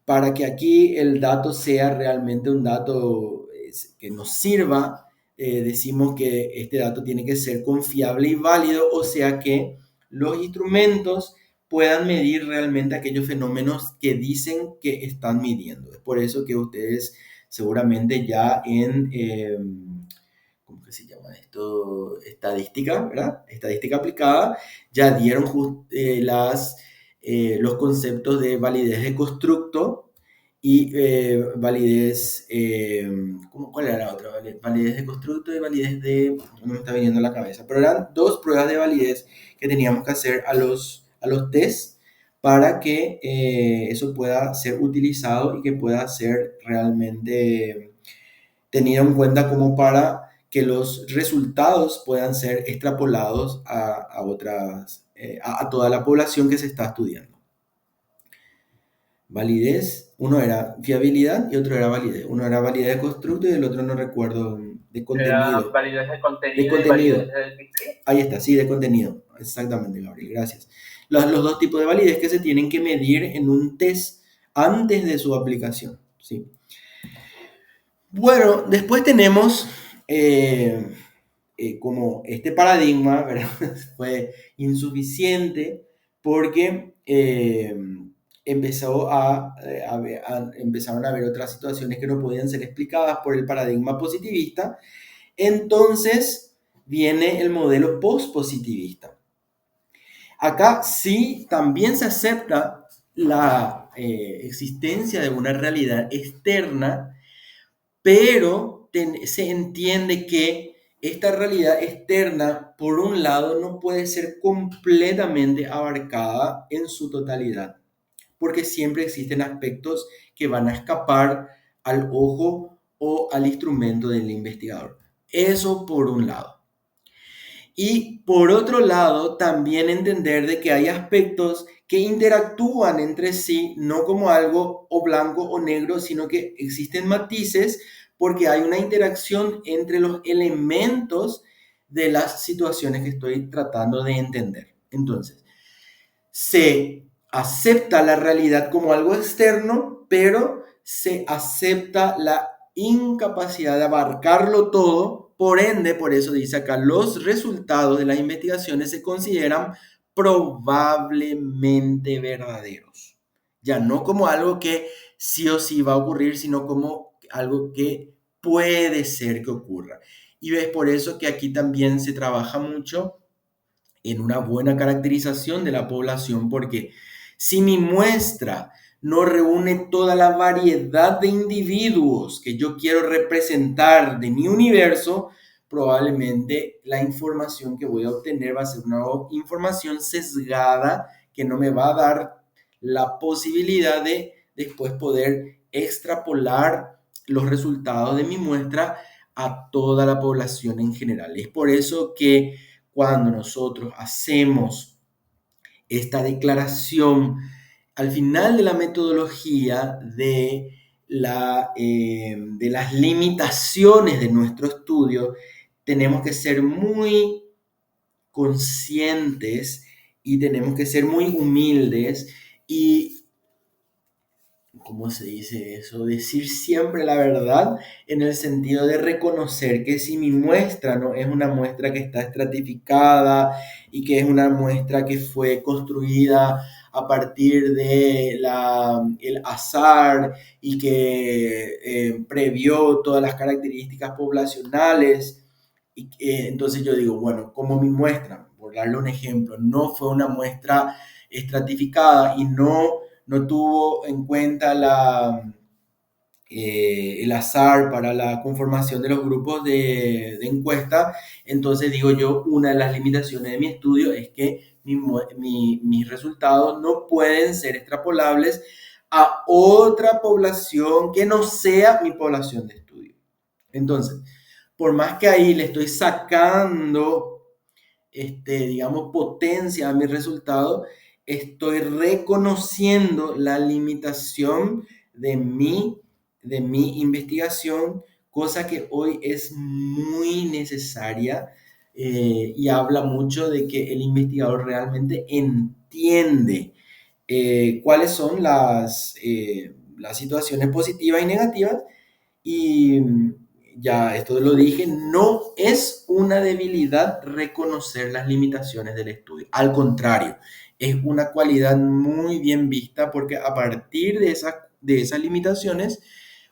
para que aquí el dato sea realmente un dato que nos sirva, decimos que este dato tiene que ser confiable y válido, o sea que los instrumentos puedan medir realmente aquellos fenómenos que dicen que están midiendo. Es por eso que ustedes seguramente ya ¿cómo que se llama esto? Estadística, ¿verdad? Estadística aplicada, ya dieron los conceptos de validez de constructo y validez, ¿cuál era la otra? Validez de constructo y validez de, no me está viniendo a la cabeza, pero eran dos pruebas de validez que teníamos que hacer a los test para que eso pueda ser utilizado y que pueda ser realmente tenido en cuenta como para que los resultados puedan ser extrapolados a otras, a toda la población que se está estudiando. Validez, uno era fiabilidad y otro era validez. Uno era validez de constructo y el otro no recuerdo, de contenido. Era validez de contenido. De contenido. Y validez de... Ahí está, sí, de contenido. Exactamente, Gabriel, gracias. Los dos tipos de validez que se tienen que medir en un test antes de su aplicación, ¿sí? Bueno, después tenemos como este paradigma, ¿verdad? Fue insuficiente porque empezaron a haber otras situaciones que no podían ser explicadas por el paradigma positivista. Entonces viene el modelo postpositivista. Acá sí también se acepta la existencia de una realidad externa, pero se entiende que esta realidad externa, por un lado, no puede ser completamente abarcada en su totalidad, porque siempre existen aspectos que van a escapar al ojo o al instrumento del investigador. Eso por un lado. Y por otro lado, también entender de que hay aspectos que interactúan entre sí, no como algo o blanco o negro, sino que existen matices porque hay una interacción entre los elementos de las situaciones que estoy tratando de entender. Entonces, se acepta la realidad como algo externo, pero se acepta la incapacidad de abarcarlo todo. Por ende, por eso dice acá, los resultados de las investigaciones se consideran probablemente verdaderos. Ya no como algo que sí o sí va a ocurrir, sino como algo que puede ser que ocurra. Y ves por eso que aquí también se trabaja mucho en una buena caracterización de la población, porque si mi muestra no reúne toda la variedad de individuos que yo quiero representar de mi universo, probablemente la información que voy a obtener va a ser una información sesgada que no me va a dar la posibilidad de después poder extrapolar los resultados de mi muestra a toda la población en general. Es por eso que cuando nosotros hacemos esta declaración al final de la metodología de las limitaciones de nuestro estudio, tenemos que ser muy conscientes y tenemos que ser muy humildes y, ¿cómo se dice eso? Decir siempre la verdad en el sentido de reconocer que si mi muestra no es una muestra que está estratificada y que es una muestra que fue construida a partir de el azar y que previó todas las características poblacionales, entonces yo digo, bueno, como mi muestra, por darle un ejemplo, no fue una muestra estratificada y no tuvo en cuenta el azar para la conformación de los grupos de encuesta, entonces digo yo, una de las limitaciones de mi estudio es que mis resultados no pueden ser extrapolables a otra población que no sea mi población de estudio. Entonces, por más que ahí le estoy sacando, digamos, potencia a mi resultado, estoy reconociendo la limitación de mi investigación, cosa que hoy es muy necesaria, y habla mucho de que el investigador realmente entiende cuáles son las situaciones positivas y negativas. Y ya esto lo dije, no es una debilidad reconocer las limitaciones del estudio. Al contrario, es una cualidad muy bien vista porque a partir de esas limitaciones,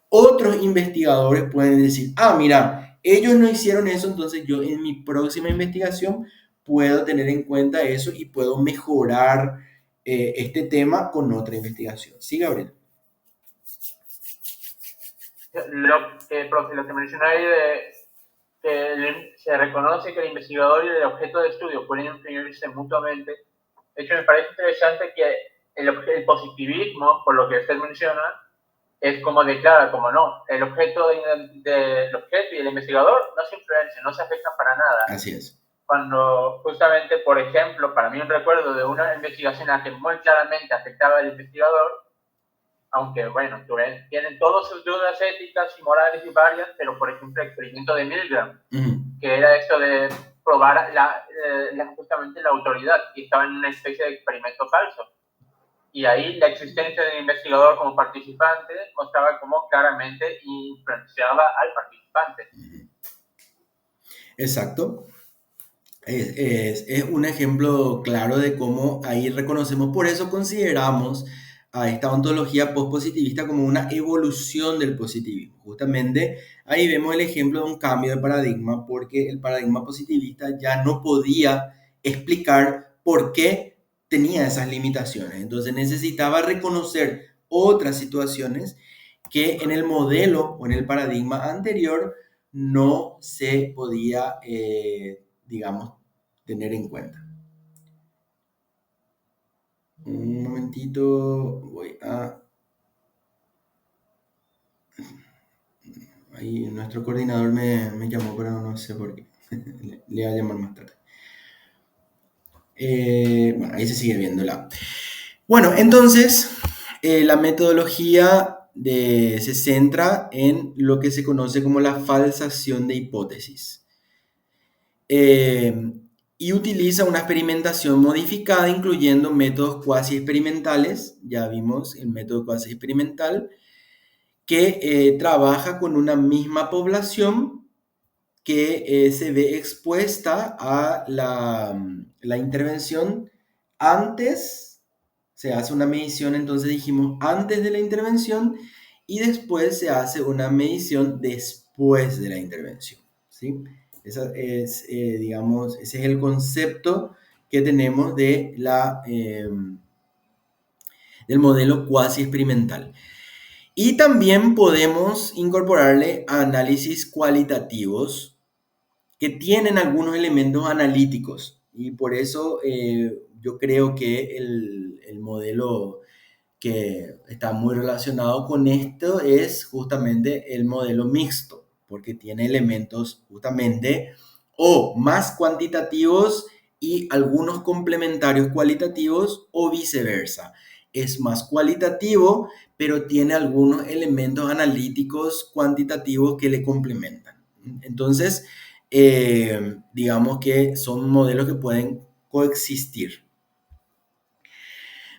otros investigadores pueden decir, ah, mira, ellos no hicieron eso, entonces yo en mi próxima investigación puedo tener en cuenta eso y puedo mejorar este tema con otra investigación. Sí, Gabriel. Lo que mencionáis de que se reconoce que el investigador y el objeto de estudio pueden influirse mutuamente. De hecho, me parece interesante que el positivismo, por lo que usted menciona, es como declara, como no, el objeto y el investigador no se influencian, no se afectan para nada. Así es. Cuando justamente, por ejemplo, para mí un recuerdo de una investigación que muy claramente afectaba al investigador, aunque bueno, tienen todas sus dudas éticas y morales y varias, pero por ejemplo el experimento de Milgram, que era esto de probar justamente la autoridad, y estaba en una especie de experimento falso. Y ahí la existencia del investigador como participante mostraba cómo claramente influenciaba al participante. Exacto. Es un ejemplo claro de cómo ahí reconocemos, por eso consideramos a esta ontología postpositivista como una evolución del positivismo. Justamente ahí vemos el ejemplo de un cambio de paradigma, porque el paradigma positivista ya no podía explicar por qué tenía esas limitaciones. Entonces necesitaba reconocer otras situaciones que en el modelo o en el paradigma anterior no se podía, digamos, tener en cuenta. Un momentito, voy a... Ahí nuestro coordinador me llamó, pero no sé por qué. Le voy a llamar más tarde. Bueno, ahí se sigue viendo la... Bueno, entonces, la metodología se centra en lo que se conoce como la falsación de hipótesis. Y utiliza una experimentación modificada, incluyendo métodos cuasi experimentales. Ya vimos el método cuasi experimental, que trabaja con una misma población que se ve expuesta a la intervención antes. Se hace una medición, entonces dijimos, antes de la intervención, y después se hace una medición después de la intervención, ¿sí? Digamos, ese es el concepto que tenemos del modelo cuasi experimental. Y también podemos incorporarle análisis cualitativos que tienen algunos elementos analíticos. Y por eso yo creo que el modelo que está muy relacionado con esto es justamente el modelo mixto, porque tiene elementos justamente o más cuantitativos y algunos complementarios cualitativos, o viceversa. Es más cualitativo, pero tiene algunos elementos analíticos cuantitativos que le complementan. Entonces, digamos que son modelos que pueden coexistir.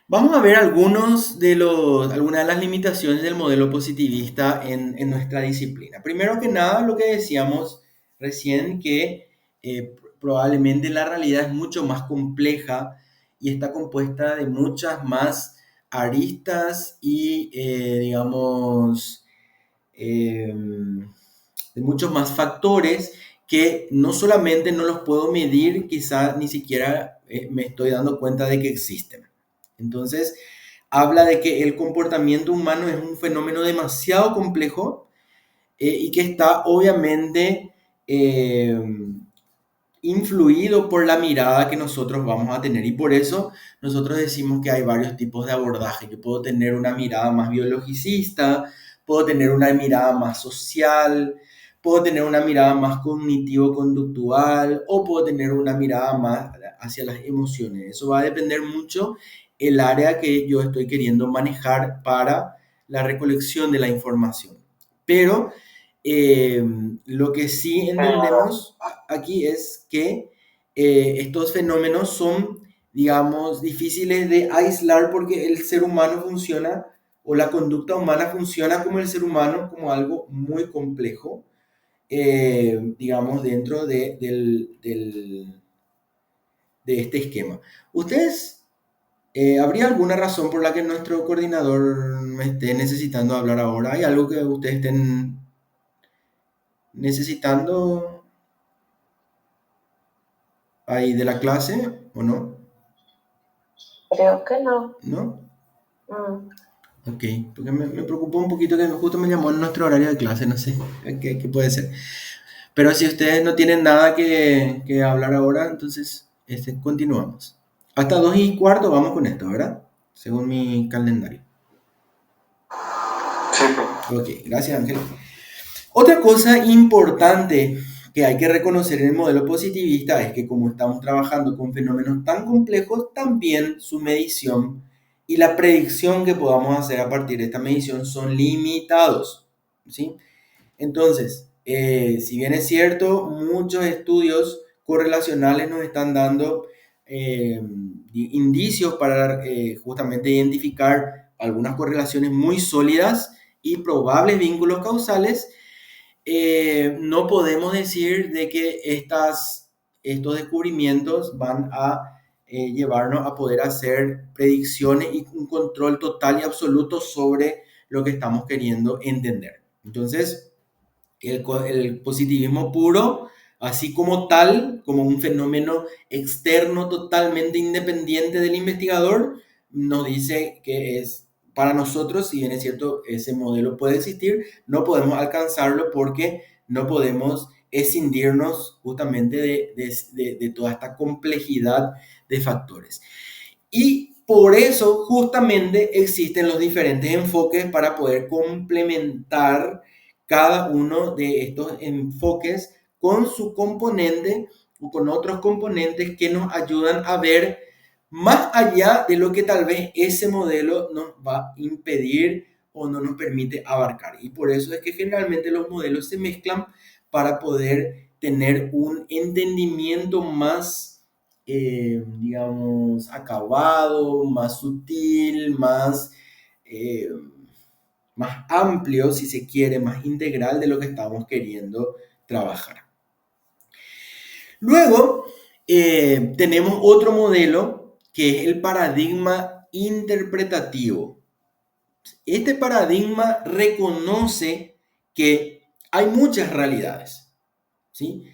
Vamos a ver algunas de las limitaciones del modelo positivista en nuestra disciplina. Primero que nada, lo que decíamos recién, que probablemente la realidad es mucho más compleja y está compuesta de muchas más aristas y, digamos, de muchos más factores que no solamente no los puedo medir, quizá ni siquiera me estoy dando cuenta de que existen. Entonces, habla de que el comportamiento humano es un fenómeno demasiado complejo y que está obviamente influido por la mirada que nosotros vamos a tener. Y por eso nosotros decimos que hay varios tipos de abordaje. Yo puedo tener una mirada más biologicista, puedo tener una mirada más social, puedo tener una mirada más cognitivo-conductual o puedo tener una mirada más hacia las emociones. Eso va a depender mucho el área que yo estoy queriendo manejar para la recolección de la información. Pero lo que sí entendemos aquí es que estos fenómenos son, digamos, difíciles de aislar porque el ser humano funciona o la conducta humana funciona como el ser humano, como algo muy complejo, digamos, dentro de este esquema. ¿Ustedes, habría alguna razón por la que nuestro coordinador me esté necesitando hablar ahora? ¿Hay algo que ustedes estén necesitando ahí de la clase o no? Creo que no. ¿No? Mm. Ok, porque me preocupó un poquito que justo me llamó en nuestro horario de clase, no sé qué puede ser. Pero si ustedes no tienen nada que hablar ahora, entonces continuamos. Hasta 2:15 vamos con esto, ¿verdad? Según mi calendario. Sí, Ok, gracias Ángel. Otra cosa importante que hay que reconocer en el modelo positivista es que como estamos trabajando con fenómenos tan complejos, también su medición y la predicción que podamos hacer a partir de esta medición son limitados, ¿sí? Entonces, si bien es cierto, muchos estudios correlacionales nos están dando indicios para justamente identificar algunas correlaciones muy sólidas y probables vínculos causales, no podemos decir de que estos descubrimientos van a llevarnos a poder hacer predicciones y un control total y absoluto sobre lo que estamos queriendo entender. Entonces, el positivismo puro, así como tal, como un fenómeno externo totalmente independiente del investigador, nos dice que es para nosotros, si bien es cierto, ese modelo puede existir, no podemos alcanzarlo porque no podemos escindirnos justamente de toda esta complejidad de factores. Y por eso justamente existen los diferentes enfoques para poder complementar cada uno de estos enfoques con su componente o con otros componentes que nos ayudan a ver más allá de lo que tal vez ese modelo nos va a impedir o no nos permite abarcar. Y por eso es que generalmente los modelos se mezclan para poder tener un entendimiento más, digamos, acabado, más sutil, más amplio, si se quiere, más integral de lo que estamos queriendo trabajar. Luego, tenemos otro modelo que es el paradigma interpretativo. Este paradigma reconoce que hay muchas realidades, ¿sí?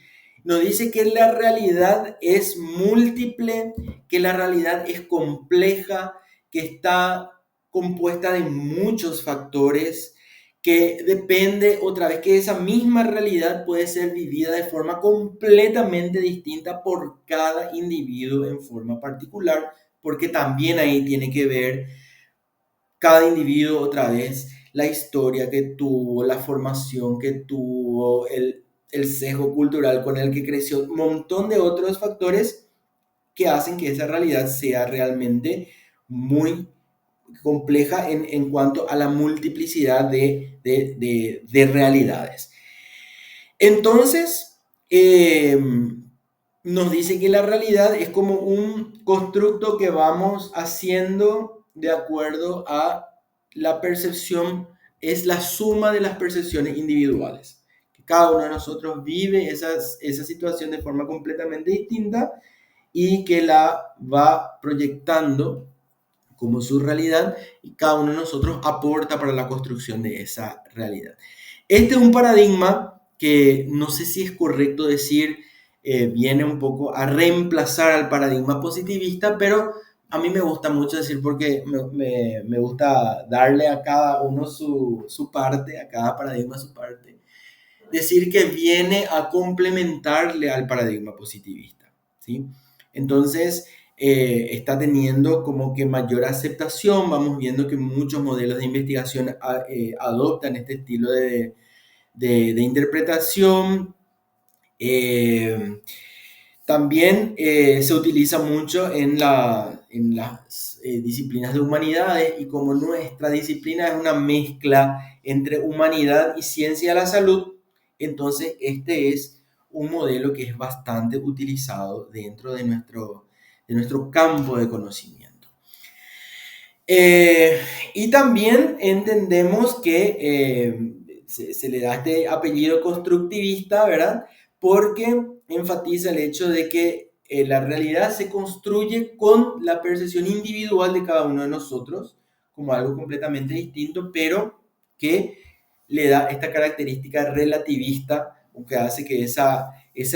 Nos dice que la realidad es múltiple, que la realidad es compleja, que está compuesta de muchos factores, que depende otra vez que esa misma realidad puede ser vivida de forma completamente distinta por cada individuo en forma particular, porque también ahí tiene que ver cada individuo otra vez, la historia que tuvo, la formación que tuvo, el sesgo cultural con el que creció, un montón de otros factores que hacen que esa realidad sea realmente muy compleja en cuanto a la multiplicidad de realidades. Entonces, nos dice que la realidad es como un constructo que vamos haciendo de acuerdo a la percepción, es la suma de las percepciones individuales. Cada uno de nosotros vive esa situación de forma completamente distinta y que la va proyectando como su realidad y cada uno de nosotros aporta para la construcción de esa realidad. Este es un paradigma que no sé si es correcto decir, viene un poco a reemplazar al paradigma positivista, pero a mí me gusta mucho decir porque me gusta darle a cada uno su parte, a cada paradigma su parte. decir que viene a complementarle al paradigma positivista, ¿sí? Entonces, está teniendo como que mayor aceptación. Vamos viendo que muchos modelos de investigación adoptan este estilo de interpretación. También se utiliza mucho en las disciplinas de humanidades, y como nuestra disciplina es una mezcla entre humanidad y ciencia de la salud, entonces este es un modelo que es bastante utilizado dentro de nuestro campo de conocimiento. Y también entendemos que se le da este apellido constructivista, ¿verdad? Porque enfatiza el hecho de que la realidad se construye con la percepción individual de cada uno de nosotros como algo completamente distinto, pero que le da esta característica relativista, que hace que esa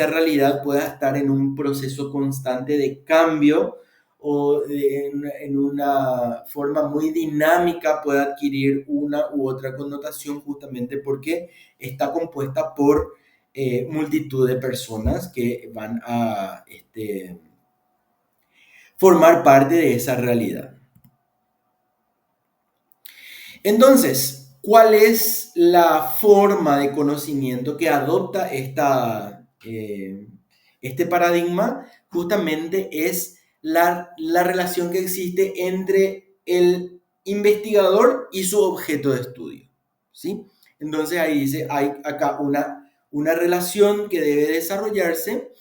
realidad pueda estar en un proceso constante de cambio, o en una forma muy dinámica puede adquirir una u otra connotación, justamente porque está compuesta por multitud de personas que van a formar parte de esa realidad. Entonces, ¿cuál es la forma de conocimiento que adopta este paradigma? Justamente es la relación que existe entre el investigador y su objeto de estudio, ¿sí? Entonces ahí dice, hay acá una relación que debe desarrollarse,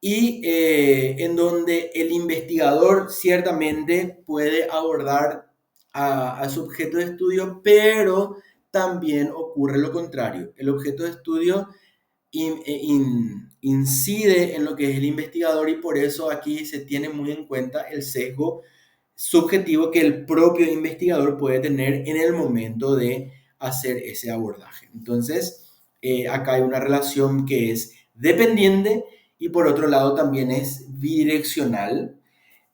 y en donde el investigador ciertamente puede abordar a su objeto de estudio, pero también ocurre lo contrario. El objeto de estudio incide en lo que es el investigador, y por eso aquí se tiene muy en cuenta el sesgo subjetivo que el propio investigador puede tener en el momento de hacer ese abordaje. Entonces, acá hay una relación que es dependiente, y por otro lado también es bidireccional,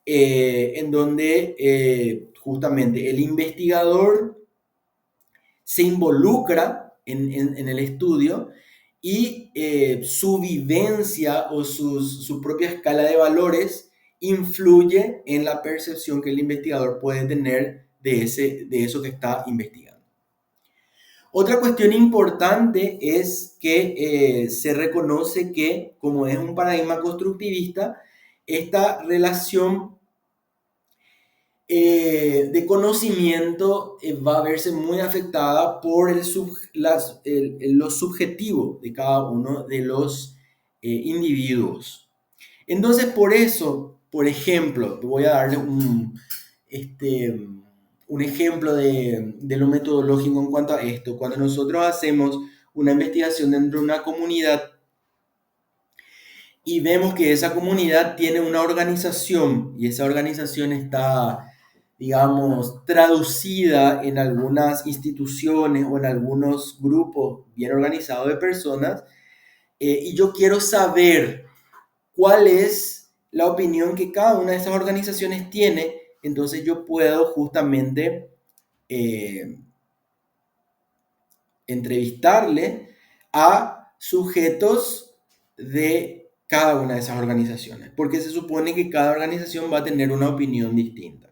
en donde justamente el investigador se involucra en el estudio, y su vivencia o su propia escala de valores influye en la percepción que el investigador puede tener de eso que está investigando. Otra cuestión importante es que se reconoce que, como es un paradigma constructivista, esta relación de conocimiento va a verse muy afectada por lo subjetivo de cada uno de los individuos. Entonces, por eso, por ejemplo, voy a darle un ejemplo de lo metodológico en cuanto a esto. Cuando nosotros hacemos una investigación dentro de una comunidad y vemos que esa comunidad tiene una organización, y esa organización está, digamos, traducida en algunas instituciones o en algunos grupos bien organizados de personas, y yo quiero saber cuál es la opinión que cada una de esas organizaciones tiene, entonces yo puedo justamente entrevistarle a sujetos de cada una de esas organizaciones, porque se supone que cada organización va a tener una opinión distinta.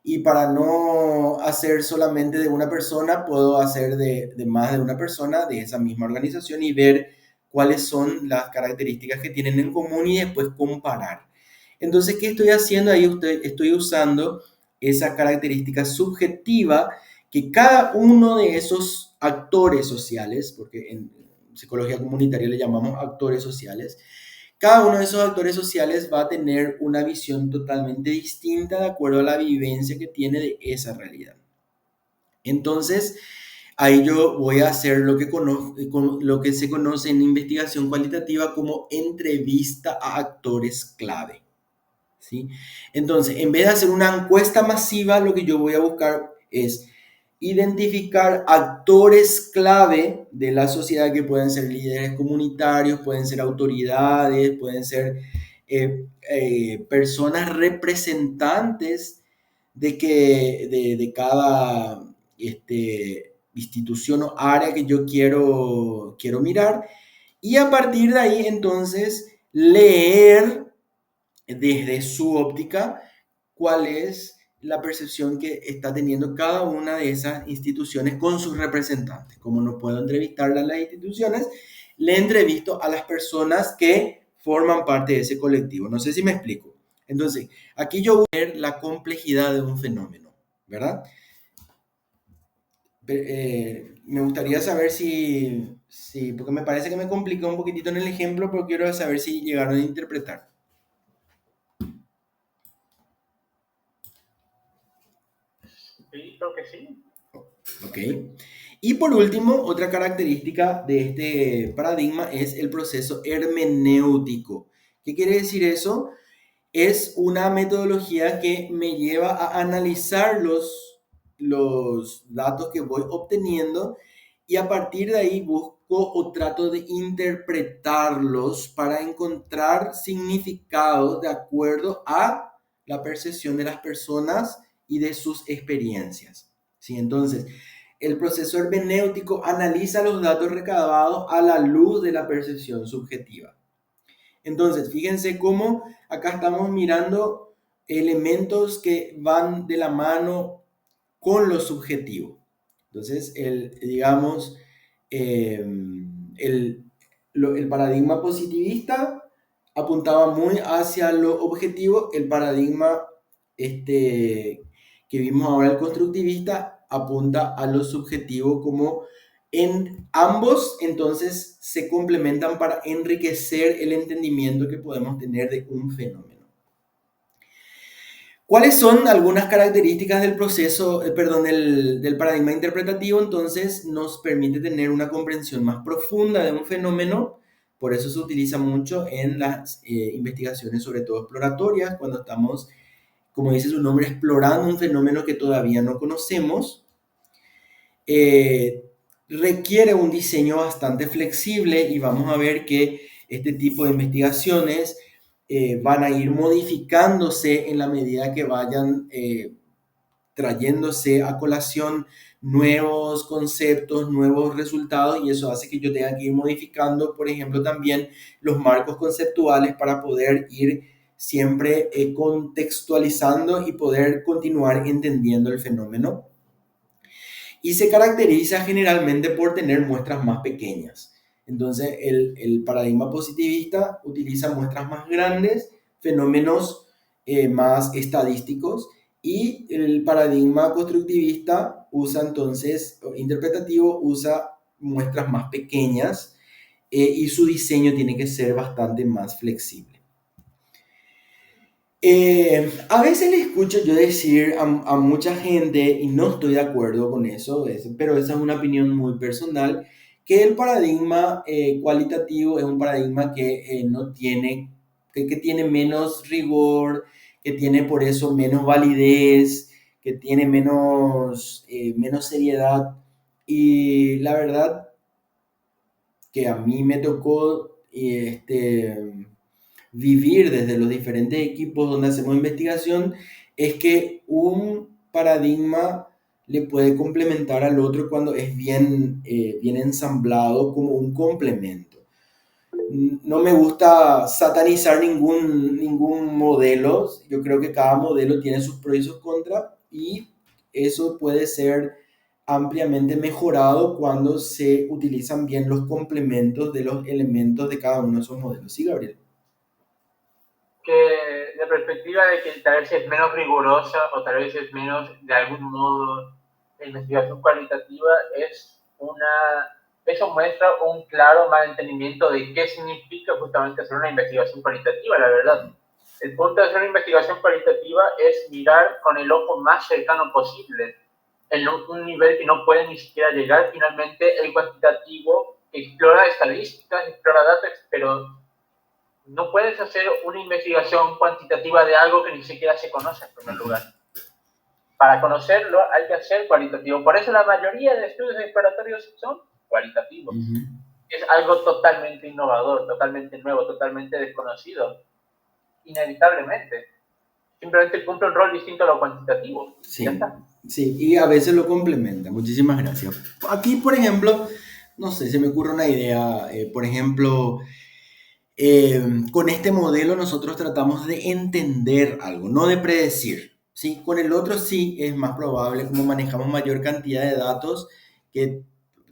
Y para no hacer solamente de una persona, puedo hacer de más de una persona de esa misma organización, y ver cuáles son las características que tienen en común, y después comparar. Entonces, ¿qué estoy haciendo ahí? Estoy usando esa característica subjetiva que cada uno de esos actores sociales, porque en psicología comunitaria le llamamos actores sociales, cada uno de esos actores sociales va a tener una visión totalmente distinta de acuerdo a la vivencia que tiene de esa realidad. Entonces, ahí yo voy a hacer lo que se conoce en investigación cualitativa como entrevista a actores clave, ¿sí? Entonces, en vez de hacer una encuesta masiva, lo que yo voy a buscar es identificar actores clave de la sociedad, que pueden ser líderes comunitarios, pueden ser autoridades, pueden ser personas representantes de cada institución o área que yo quiero mirar, y a partir de ahí entonces leer desde su óptica cuál es la percepción que está teniendo cada una de esas instituciones con sus representantes. Como no puedo entrevistarle a las instituciones, le entrevisto a las personas que forman parte de ese colectivo. No sé si me explico. Entonces, aquí yo voy a ver la complejidad de un fenómeno, ¿verdad? Me gustaría saber porque me parece que me complicó un poquitito en el ejemplo, pero quiero saber si llegaron a interpretar. Sí, creo que sí. Ok. Y por último, otra característica de este paradigma es el proceso hermenéutico. ¿Qué quiere decir eso? Es una metodología que me lleva a analizar los datos que voy obteniendo y a partir de ahí busco o trato de interpretarlos para encontrar significados de acuerdo a la percepción de las personas y de sus experiencias. ¿Sí? Entonces, el proceso hermenéutico analiza los datos recabados a la luz de la percepción subjetiva. Entonces, fíjense cómo acá estamos mirando elementos que van de la mano con lo subjetivo. Entonces, digamos, el paradigma positivista apuntaba muy hacia lo objetivo, el paradigma que vimos ahora, el constructivista, apunta a lo subjetivo, como en ambos entonces se complementan para enriquecer el entendimiento que podemos tener de un fenómeno. ¿Cuáles son algunas características del proceso, del paradigma interpretativo? Entonces nos permite tener una comprensión más profunda de un fenómeno, por eso se utiliza mucho en las investigaciones, sobre todo exploratorias, cuando estamos, como dice su nombre, explorando un fenómeno que todavía no conocemos. Requiere un diseño bastante flexible y vamos a ver que este tipo de investigaciones van a ir modificándose en la medida que vayan trayéndose a colación nuevos conceptos, nuevos resultados, y eso hace que yo tenga que ir modificando, por ejemplo, también los marcos conceptuales para poder ir siempre contextualizando y poder continuar entendiendo el fenómeno. Y se caracteriza generalmente por tener muestras más pequeñas. Entonces, el paradigma positivista utiliza muestras más grandes, fenómenos más estadísticos, y el paradigma constructivista interpretativo, usa muestras más pequeñas y su diseño tiene que ser bastante más flexible. A veces le escucho yo decir a mucha gente, y no estoy de acuerdo con eso, pero esa es una opinión muy personal, que el paradigma cualitativo es un paradigma que no tiene, que tiene menos rigor, que tiene por eso menos validez, que tiene menos seriedad. Y la verdad que a mí me tocó vivir desde los diferentes equipos donde hacemos investigación, es que un paradigma le puede complementar al otro cuando es bien ensamblado como un complemento. No me gusta satanizar ningún modelo. Yo creo que cada modelo tiene sus pros y sus contras, y eso puede ser ampliamente mejorado cuando se utilizan bien los complementos de los elementos de cada uno de esos modelos. ¿Sí, Gabriel? Que la perspectiva de que tal vez es menos rigurosa o tal vez es menos, de algún modo, la investigación cualitativa eso muestra un claro malentendimiento de qué significa justamente hacer una investigación cualitativa, la verdad. El punto de hacer una investigación cualitativa es mirar con el ojo más cercano posible, en un nivel que no puede ni siquiera llegar. Finalmente, el cuantitativo explora estadísticas, explora datos, pero no puedes hacer una investigación cuantitativa de algo que ni siquiera se conoce en primer lugar. Para conocerlo hay que hacer cualitativo. Por eso la mayoría de estudios exploratorios son cualitativos. Es algo totalmente innovador, totalmente nuevo, totalmente desconocido. Inevitablemente. Simplemente cumple un rol distinto a lo cuantitativo. Sí. Ya está. Sí, y a veces lo complementa. Muchísimas gracias. Aquí, por ejemplo, no sé, se me ocurre una idea. Por ejemplo, con este modelo nosotros tratamos de entender algo, no de predecir. ¿Sí? Con el otro sí es más probable, como manejamos mayor cantidad de datos, que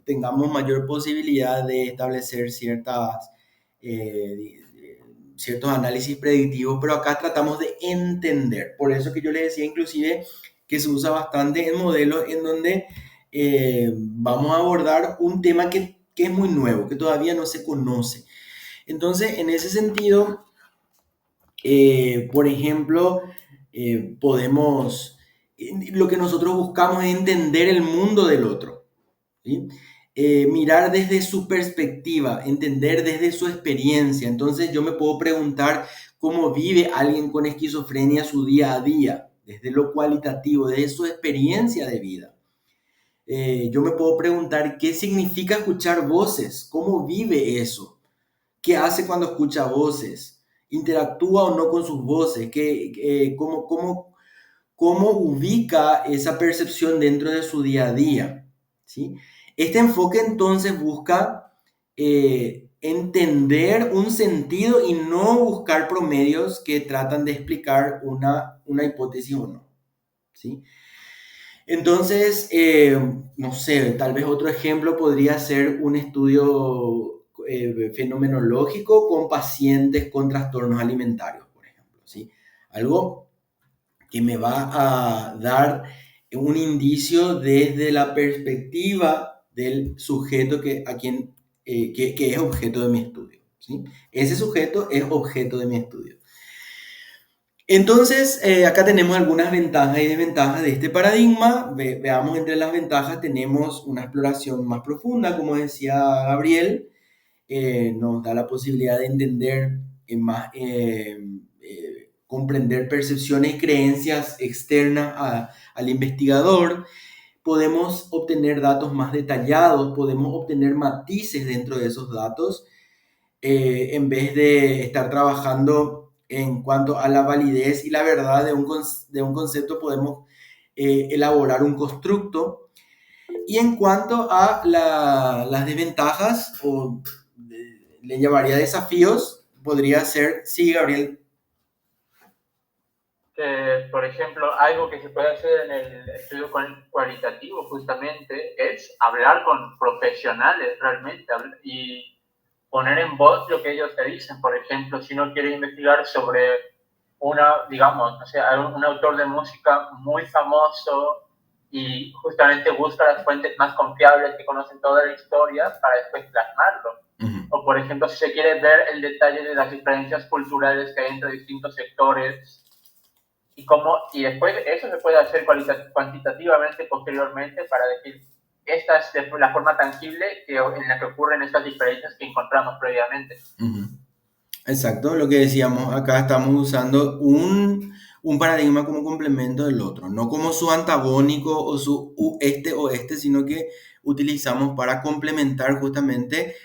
tengamos mayor posibilidad de establecer eh, ciertos análisis predictivos, pero acá tratamos de entender. Por eso que yo le decía inclusive que se usa bastante en modelos en donde vamos a abordar un tema que es muy nuevo, que todavía no se conoce. Entonces, en ese sentido, por ejemplo, lo que nosotros buscamos es entender el mundo del otro, ¿sí? Mirar desde su perspectiva, entender desde su experiencia. Entonces yo me puedo preguntar cómo vive alguien con esquizofrenia su día a día, desde lo cualitativo, desde su experiencia de vida. Yo me puedo preguntar qué significa escuchar voces, cómo vive eso, qué hace cuando escucha voces, interactúa o no con sus voces, cómo ubica esa percepción dentro de su día a día, ¿sí? Este enfoque entonces busca entender un sentido y no buscar promedios que tratan de explicar una hipótesis o no, ¿sí? Entonces, no sé, tal vez otro ejemplo podría ser un estudio fenomenológico con pacientes con trastornos alimentarios, por ejemplo, ¿sí? Algo que me va a dar un indicio desde la perspectiva del sujeto que es objeto de mi estudio, ¿sí? Ese sujeto es objeto de mi estudio. Entonces, acá tenemos algunas ventajas y desventajas de este paradigma. Veamos, entre las ventajas tenemos una exploración más profunda, como decía Gabriel, nos da la posibilidad de entender comprender percepciones y creencias externas al investigador. Podemos obtener datos más detallados, podemos obtener matices dentro de esos datos, en vez de estar trabajando en cuanto a la validez y la verdad de un concepto, podemos elaborar un constructo. Y en cuanto a las desventajas, le llamaría desafíos, podría ser, sí, Gabriel. Que, por ejemplo, algo que se puede hacer en el estudio cualitativo justamente es hablar con profesionales realmente y poner en voz lo que ellos te dicen. Por ejemplo, si uno quiere investigar sobre digamos, no sé, un autor de música muy famoso y justamente busca las fuentes más confiables que conocen toda la historia para después plasmarlo. O, por ejemplo, si se quiere ver el detalle de las diferencias culturales que hay entre distintos sectores y después eso se puede hacer cuantitativamente posteriormente para decir, esta es la forma tangible en la que ocurren estas diferencias que encontramos previamente. Exacto, lo que decíamos, acá estamos usando un paradigma como complemento del otro, no como su antagónico o su oeste, sino que utilizamos para complementar justamente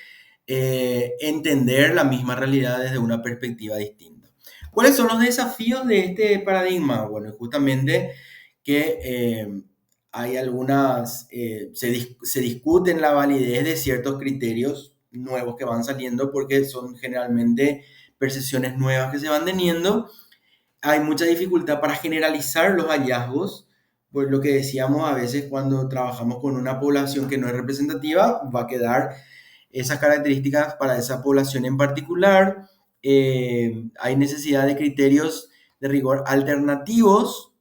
entender la misma realidad desde una perspectiva distinta. ¿Cuáles son los desafíos de este paradigma? Bueno, justamente que hay se discuten la validez de ciertos criterios nuevos que van saliendo porque son generalmente percepciones nuevas que se van teniendo. Hay mucha dificultad para generalizar los hallazgos, pues lo que decíamos a veces cuando trabajamos con una población que no es representativa, va a quedar esas características para esa población en particular. Hay necesidad de criterios de rigor alternativos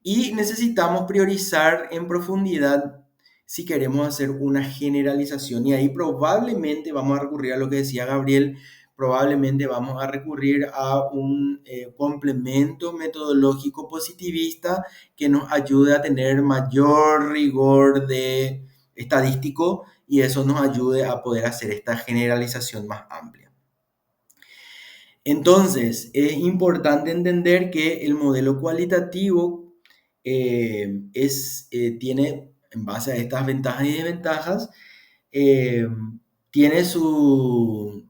y necesitamos priorizar en profundidad si queremos hacer una generalización. Y ahí probablemente vamos a recurrir a lo que decía Gabriel, probablemente vamos a recurrir a un complemento metodológico positivista que nos ayude a tener mayor rigor estadístico y eso nos ayude a poder hacer esta generalización más amplia. Entonces, es importante entender que el modelo cualitativo tiene, en base a estas ventajas y desventajas, tiene sus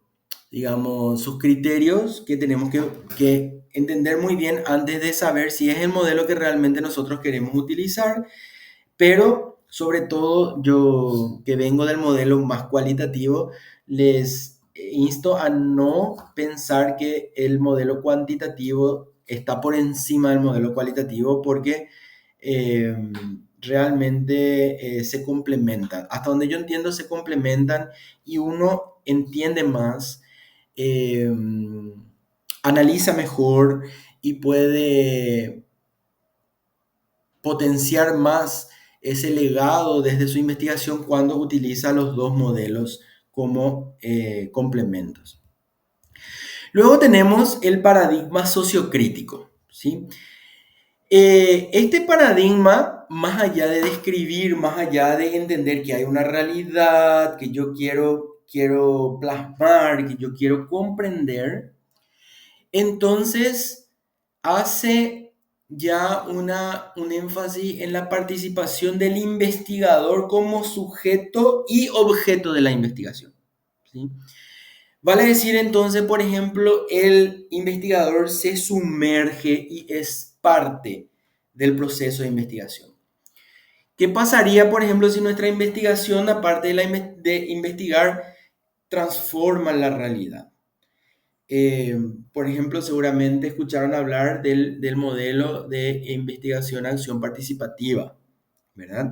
criterios que tenemos que entender muy bien antes de saber si es el modelo que realmente nosotros queremos utilizar. pero sobre todo yo que vengo del modelo más cualitativo, les insto a no pensar que el modelo cuantitativo está por encima del modelo cualitativo porque eh, realmente se complementan. Hasta donde yo entiendo se complementan y uno entiende más, eh, analiza mejor y puede potenciar más ese legado desde su investigación cuando utiliza los dos modelos como complementos. Luego tenemos el paradigma sociocrítico, ¿sí? Este paradigma, más allá de describir, más allá de entender que hay una realidad que yo quiero plasmar, que yo quiero comprender, entonces hace ya un énfasis en la participación del investigador como sujeto y objeto de la investigación, ¿sí? Vale decir entonces, por ejemplo, el investigador se sumerge y es parte del proceso de investigación. ¿Qué pasaría, por ejemplo, si nuestra investigación, aparte de investigar, transforma la realidad? Por ejemplo, seguramente escucharon hablar del modelo de investigación acción participativa, ¿verdad?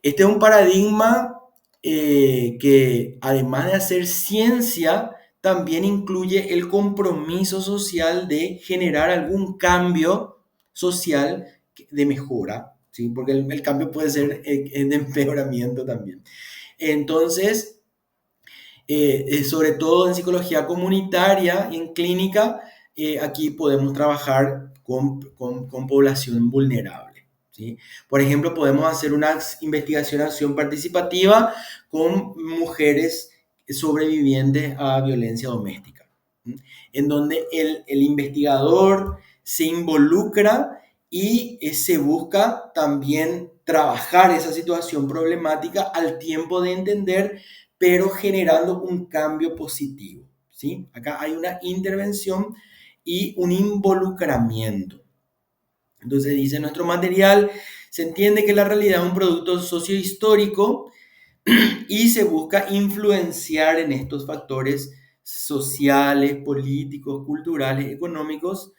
Este es un paradigma que además de hacer ciencia, también incluye el compromiso social de generar algún cambio social de mejora, ¿sí? Porque el cambio puede ser de empeoramiento también. Entonces, sobre todo en psicología comunitaria y en clínica, aquí podemos trabajar con población vulnerable, ¿sí? Por ejemplo, podemos hacer una investigación, acción participativa con mujeres sobrevivientes a violencia doméstica, ¿sí? En donde el investigador se involucra y se busca también trabajar esa situación problemática al tiempo de entender, pero generando un cambio positivo, ¿sí? Acá hay una intervención y un involucramiento. Entonces dice, nuestro material se entiende que la realidad es un producto sociohistórico y se busca influenciar en estos factores sociales, políticos, culturales, económicos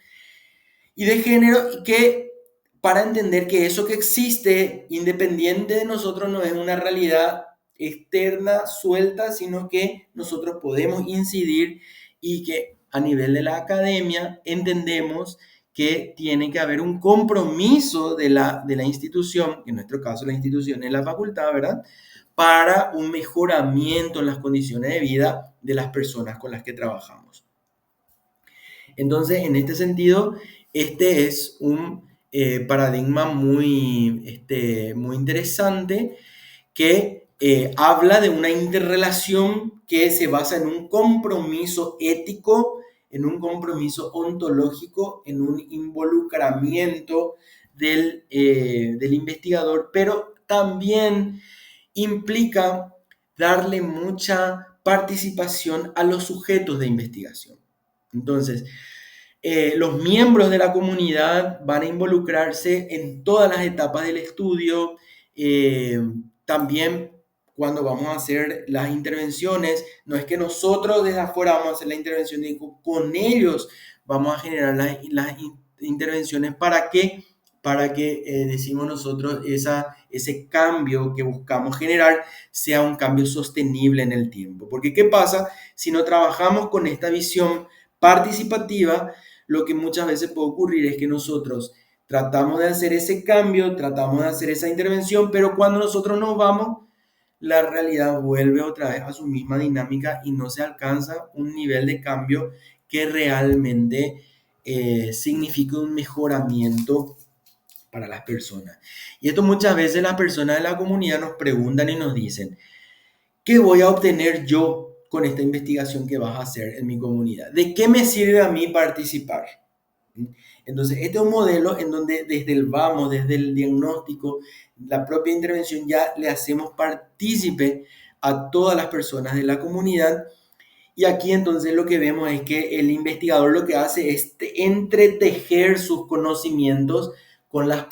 y de género, que para entender que eso que existe, independiente de nosotros, no es una realidad externa, suelta, sino que nosotros podemos incidir y que a nivel de la academia entendemos que tiene que haber un compromiso de la institución, en nuestro caso la institución es la facultad, ¿verdad? Para un mejoramiento en las condiciones de vida de las personas con las que trabajamos. Entonces, en este sentido, este es un paradigma muy interesante que habla de una interrelación que se basa en un compromiso ético, en un compromiso ontológico, en un involucramiento del investigador, pero también implica darle mucha participación a los sujetos de investigación. Entonces, los miembros de la comunidad van a involucrarse en todas las etapas del estudio, también cuando vamos a hacer las intervenciones, no es que nosotros desde afuera vamos a hacer la intervención, con ellos vamos a generar las intervenciones. ¿Para qué? Para que, decimos nosotros, ese cambio que buscamos generar sea un cambio sostenible en el tiempo. Porque ¿qué pasa si no trabajamos con esta visión participativa? Lo que muchas veces puede ocurrir es que nosotros tratamos de hacer ese cambio, tratamos de hacer esa intervención, pero cuando nosotros nos vamos, la realidad vuelve otra vez a su misma dinámica y no se alcanza un nivel de cambio que realmente signifique un mejoramiento para las personas. Y esto muchas veces las personas de la comunidad nos preguntan y nos dicen, ¿qué voy a obtener yo con esta investigación que vas a hacer en mi comunidad? ¿De qué me sirve a mí participar? Entonces, este es un modelo en donde desde el diagnóstico, la propia intervención, ya le hacemos partícipe a todas las personas de la comunidad. Y aquí entonces lo que vemos es que el investigador lo que hace es entretejer sus conocimientos con las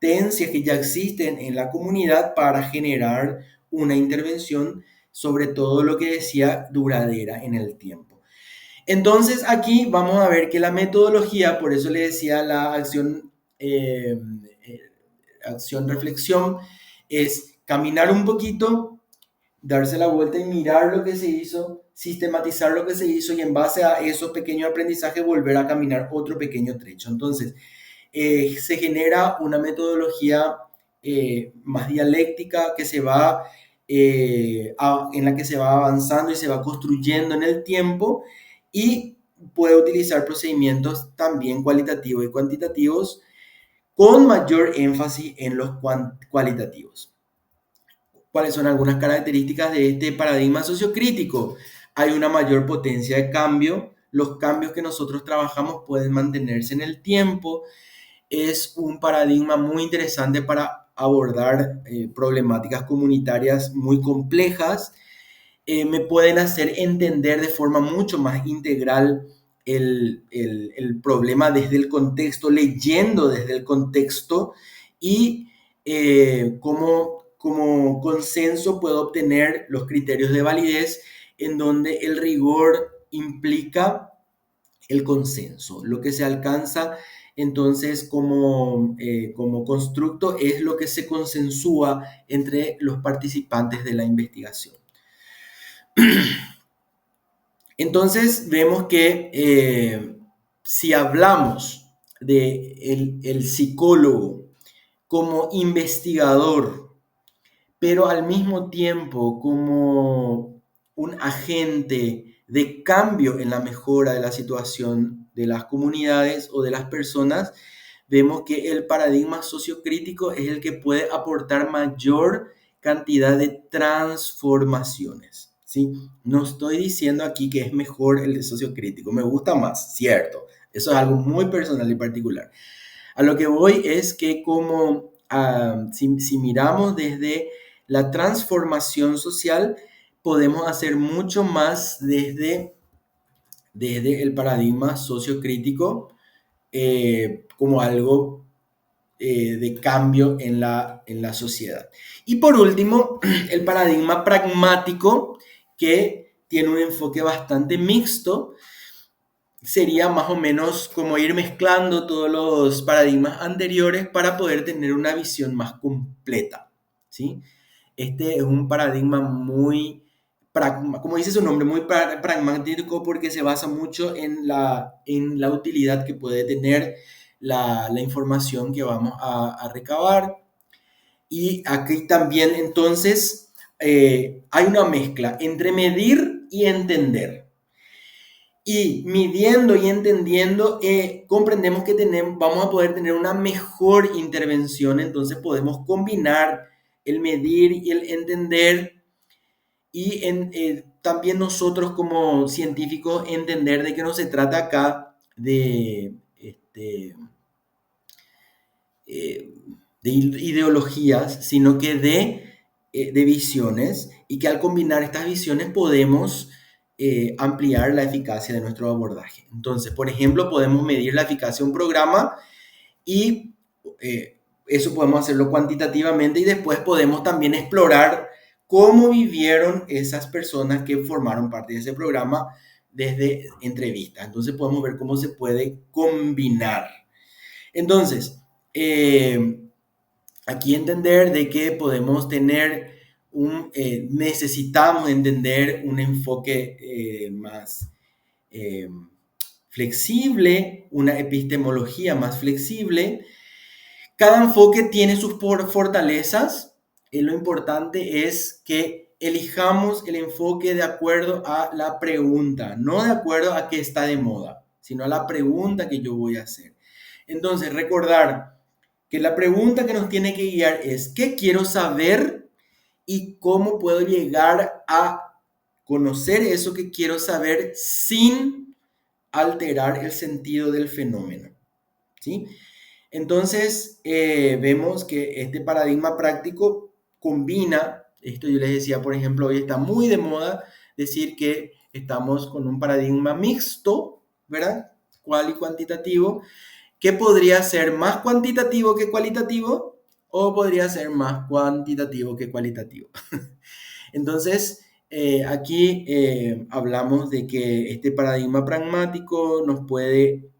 competencias que ya existen en la comunidad para generar una intervención, sobre todo lo que decía, duradera en el tiempo. Entonces aquí vamos a ver que la metodología, por eso le decía la acción-reflexión, es caminar un poquito, darse la vuelta y mirar lo que se hizo, sistematizar lo que se hizo y en base a esos pequeños aprendizajes volver a caminar otro pequeño trecho. Entonces, se genera una metodología más dialéctica que se va, en la que se va avanzando y se va construyendo en el tiempo y puede utilizar procedimientos también cualitativos y cuantitativos con mayor énfasis en los cualitativos. ¿Cuáles son algunas características de este paradigma sociocrítico? Hay una mayor potencia de cambio, los cambios que nosotros trabajamos pueden mantenerse en el tiempo, es un paradigma muy interesante para abordar problemáticas comunitarias muy complejas, me pueden hacer entender de forma mucho más integral el problema desde el contexto, leyendo desde el contexto y como consenso puedo obtener los criterios de validez en donde el rigor implica el consenso. Lo que se alcanza entonces como constructo es lo que se consensúa entre los participantes de la investigación. Entonces vemos que si hablamos de el psicólogo como investigador, pero al mismo tiempo como un agente de cambio en la mejora de la situación de las comunidades o de las personas, vemos que el paradigma sociocrítico es el que puede aportar mayor cantidad de transformaciones. ¿Sí? No estoy diciendo aquí que es mejor el de sociocrítico, me gusta más, cierto. Eso es algo muy personal y particular. A lo que voy es que si miramos desde la transformación social, podemos hacer mucho más desde el paradigma sociocrítico como algo de cambio en la sociedad. Y por último, el paradigma pragmático, que tiene un enfoque bastante mixto, sería más o menos como ir mezclando todos los paradigmas anteriores para poder tener una visión más completa, ¿sí? Este es un paradigma muy, como dice su nombre, muy pragmático porque se basa mucho en la utilidad que puede tener la información que vamos a recabar. Y aquí también entonces hay una mezcla entre medir y entender. Y midiendo y entendiendo, comprendemos que vamos a poder tener una mejor intervención, entonces podemos combinar el medir y el entender y también nosotros como científicos entender de que no se trata acá de ideologías, sino que de visiones, y que al combinar estas visiones podemos ampliar la eficacia de nuestro abordaje. Entonces, por ejemplo, podemos medir la eficacia de un programa y eso podemos hacerlo cuantitativamente y después podemos también explorar cómo vivieron esas personas que formaron parte de ese programa desde entrevistas. Entonces podemos ver cómo se puede combinar. Entonces, aquí entender de que podemos tener necesitamos entender un enfoque más flexible, una epistemología más flexible. Cada enfoque tiene sus fortalezas. Lo importante es que elijamos el enfoque de acuerdo a la pregunta, no de acuerdo a qué está de moda, sino a la pregunta que yo voy a hacer. Entonces, recordar que la pregunta que nos tiene que guiar es ¿qué quiero saber? Y cómo puedo llegar a conocer eso que quiero saber sin alterar el sentido del fenómeno, ¿sí? Entonces, vemos que este paradigma práctico combina, esto yo les decía, por ejemplo, hoy está muy de moda decir que estamos con un paradigma mixto, ¿verdad? Cual y cuantitativo, que podría ser más cuantitativo que cualitativo, o podría ser más cuantitativo que cualitativo. Entonces, aquí hablamos de que este paradigma pragmático nos puede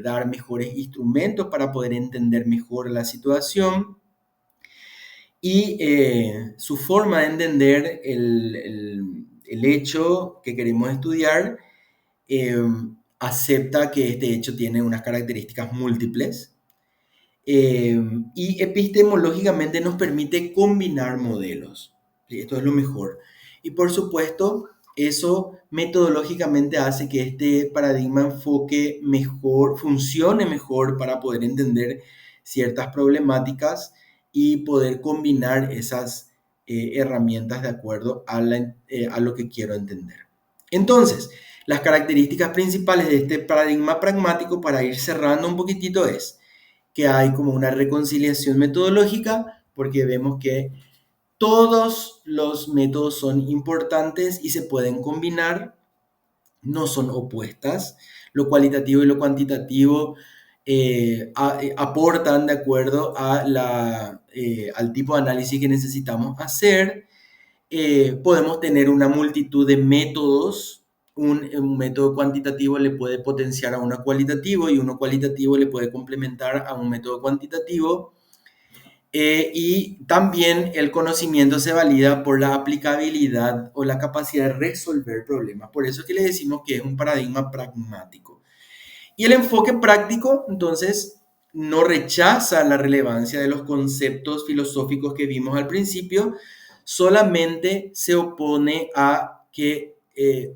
dar mejores instrumentos para poder entender mejor la situación y su forma de entender el hecho que queremos estudiar acepta que este hecho tiene unas características múltiples y epistemológicamente nos permite combinar modelos. ¿Sí? Esto es lo mejor. Y por supuesto, eso metodológicamente hace que este paradigma enfoque mejor, funcione mejor para poder entender ciertas problemáticas y poder combinar esas herramientas de acuerdo a lo que quiero entender. Entonces, las características principales de este paradigma pragmático, para ir cerrando un poquitito, es que hay como una reconciliación metodológica, porque vemos que todos los métodos son importantes y se pueden combinar, no son opuestas. Lo cualitativo y lo cuantitativo aportan de acuerdo a al tipo de análisis que necesitamos hacer. Podemos tener una multitud de métodos. Un método cuantitativo le puede potenciar a uno cualitativo y uno cualitativo le puede complementar a un método cuantitativo. Y también el conocimiento se valida por la aplicabilidad o la capacidad de resolver problemas. Por eso es que le decimos que es un paradigma pragmático. Y el enfoque práctico, entonces, no rechaza la relevancia de los conceptos filosóficos que vimos al principio, solamente se opone a que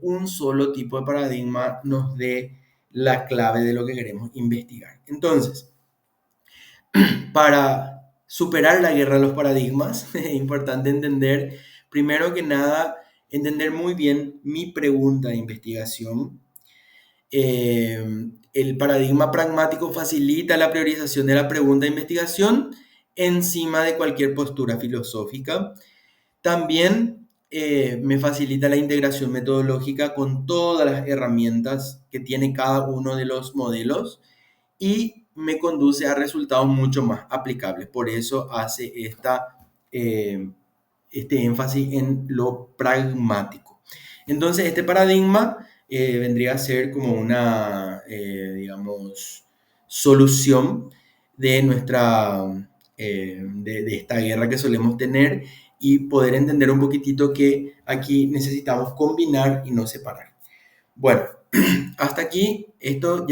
un solo tipo de paradigma nos dé la clave de lo que queremos investigar. Entonces, para superar la guerra de los paradigmas, es importante entender, primero que nada, entender muy bien mi pregunta de investigación. El paradigma pragmático facilita la priorización de la pregunta de investigación encima de cualquier postura filosófica. También me facilita la integración metodológica con todas las herramientas que tiene cada uno de los modelos y me conduce a resultados mucho más aplicables. Por eso hace este énfasis en lo pragmático. Entonces, este paradigma vendría a ser como una, digamos, solución de de esta guerra que solemos tener y poder entender un poquitito que aquí necesitamos combinar y no separar. Bueno, hasta aquí esto ya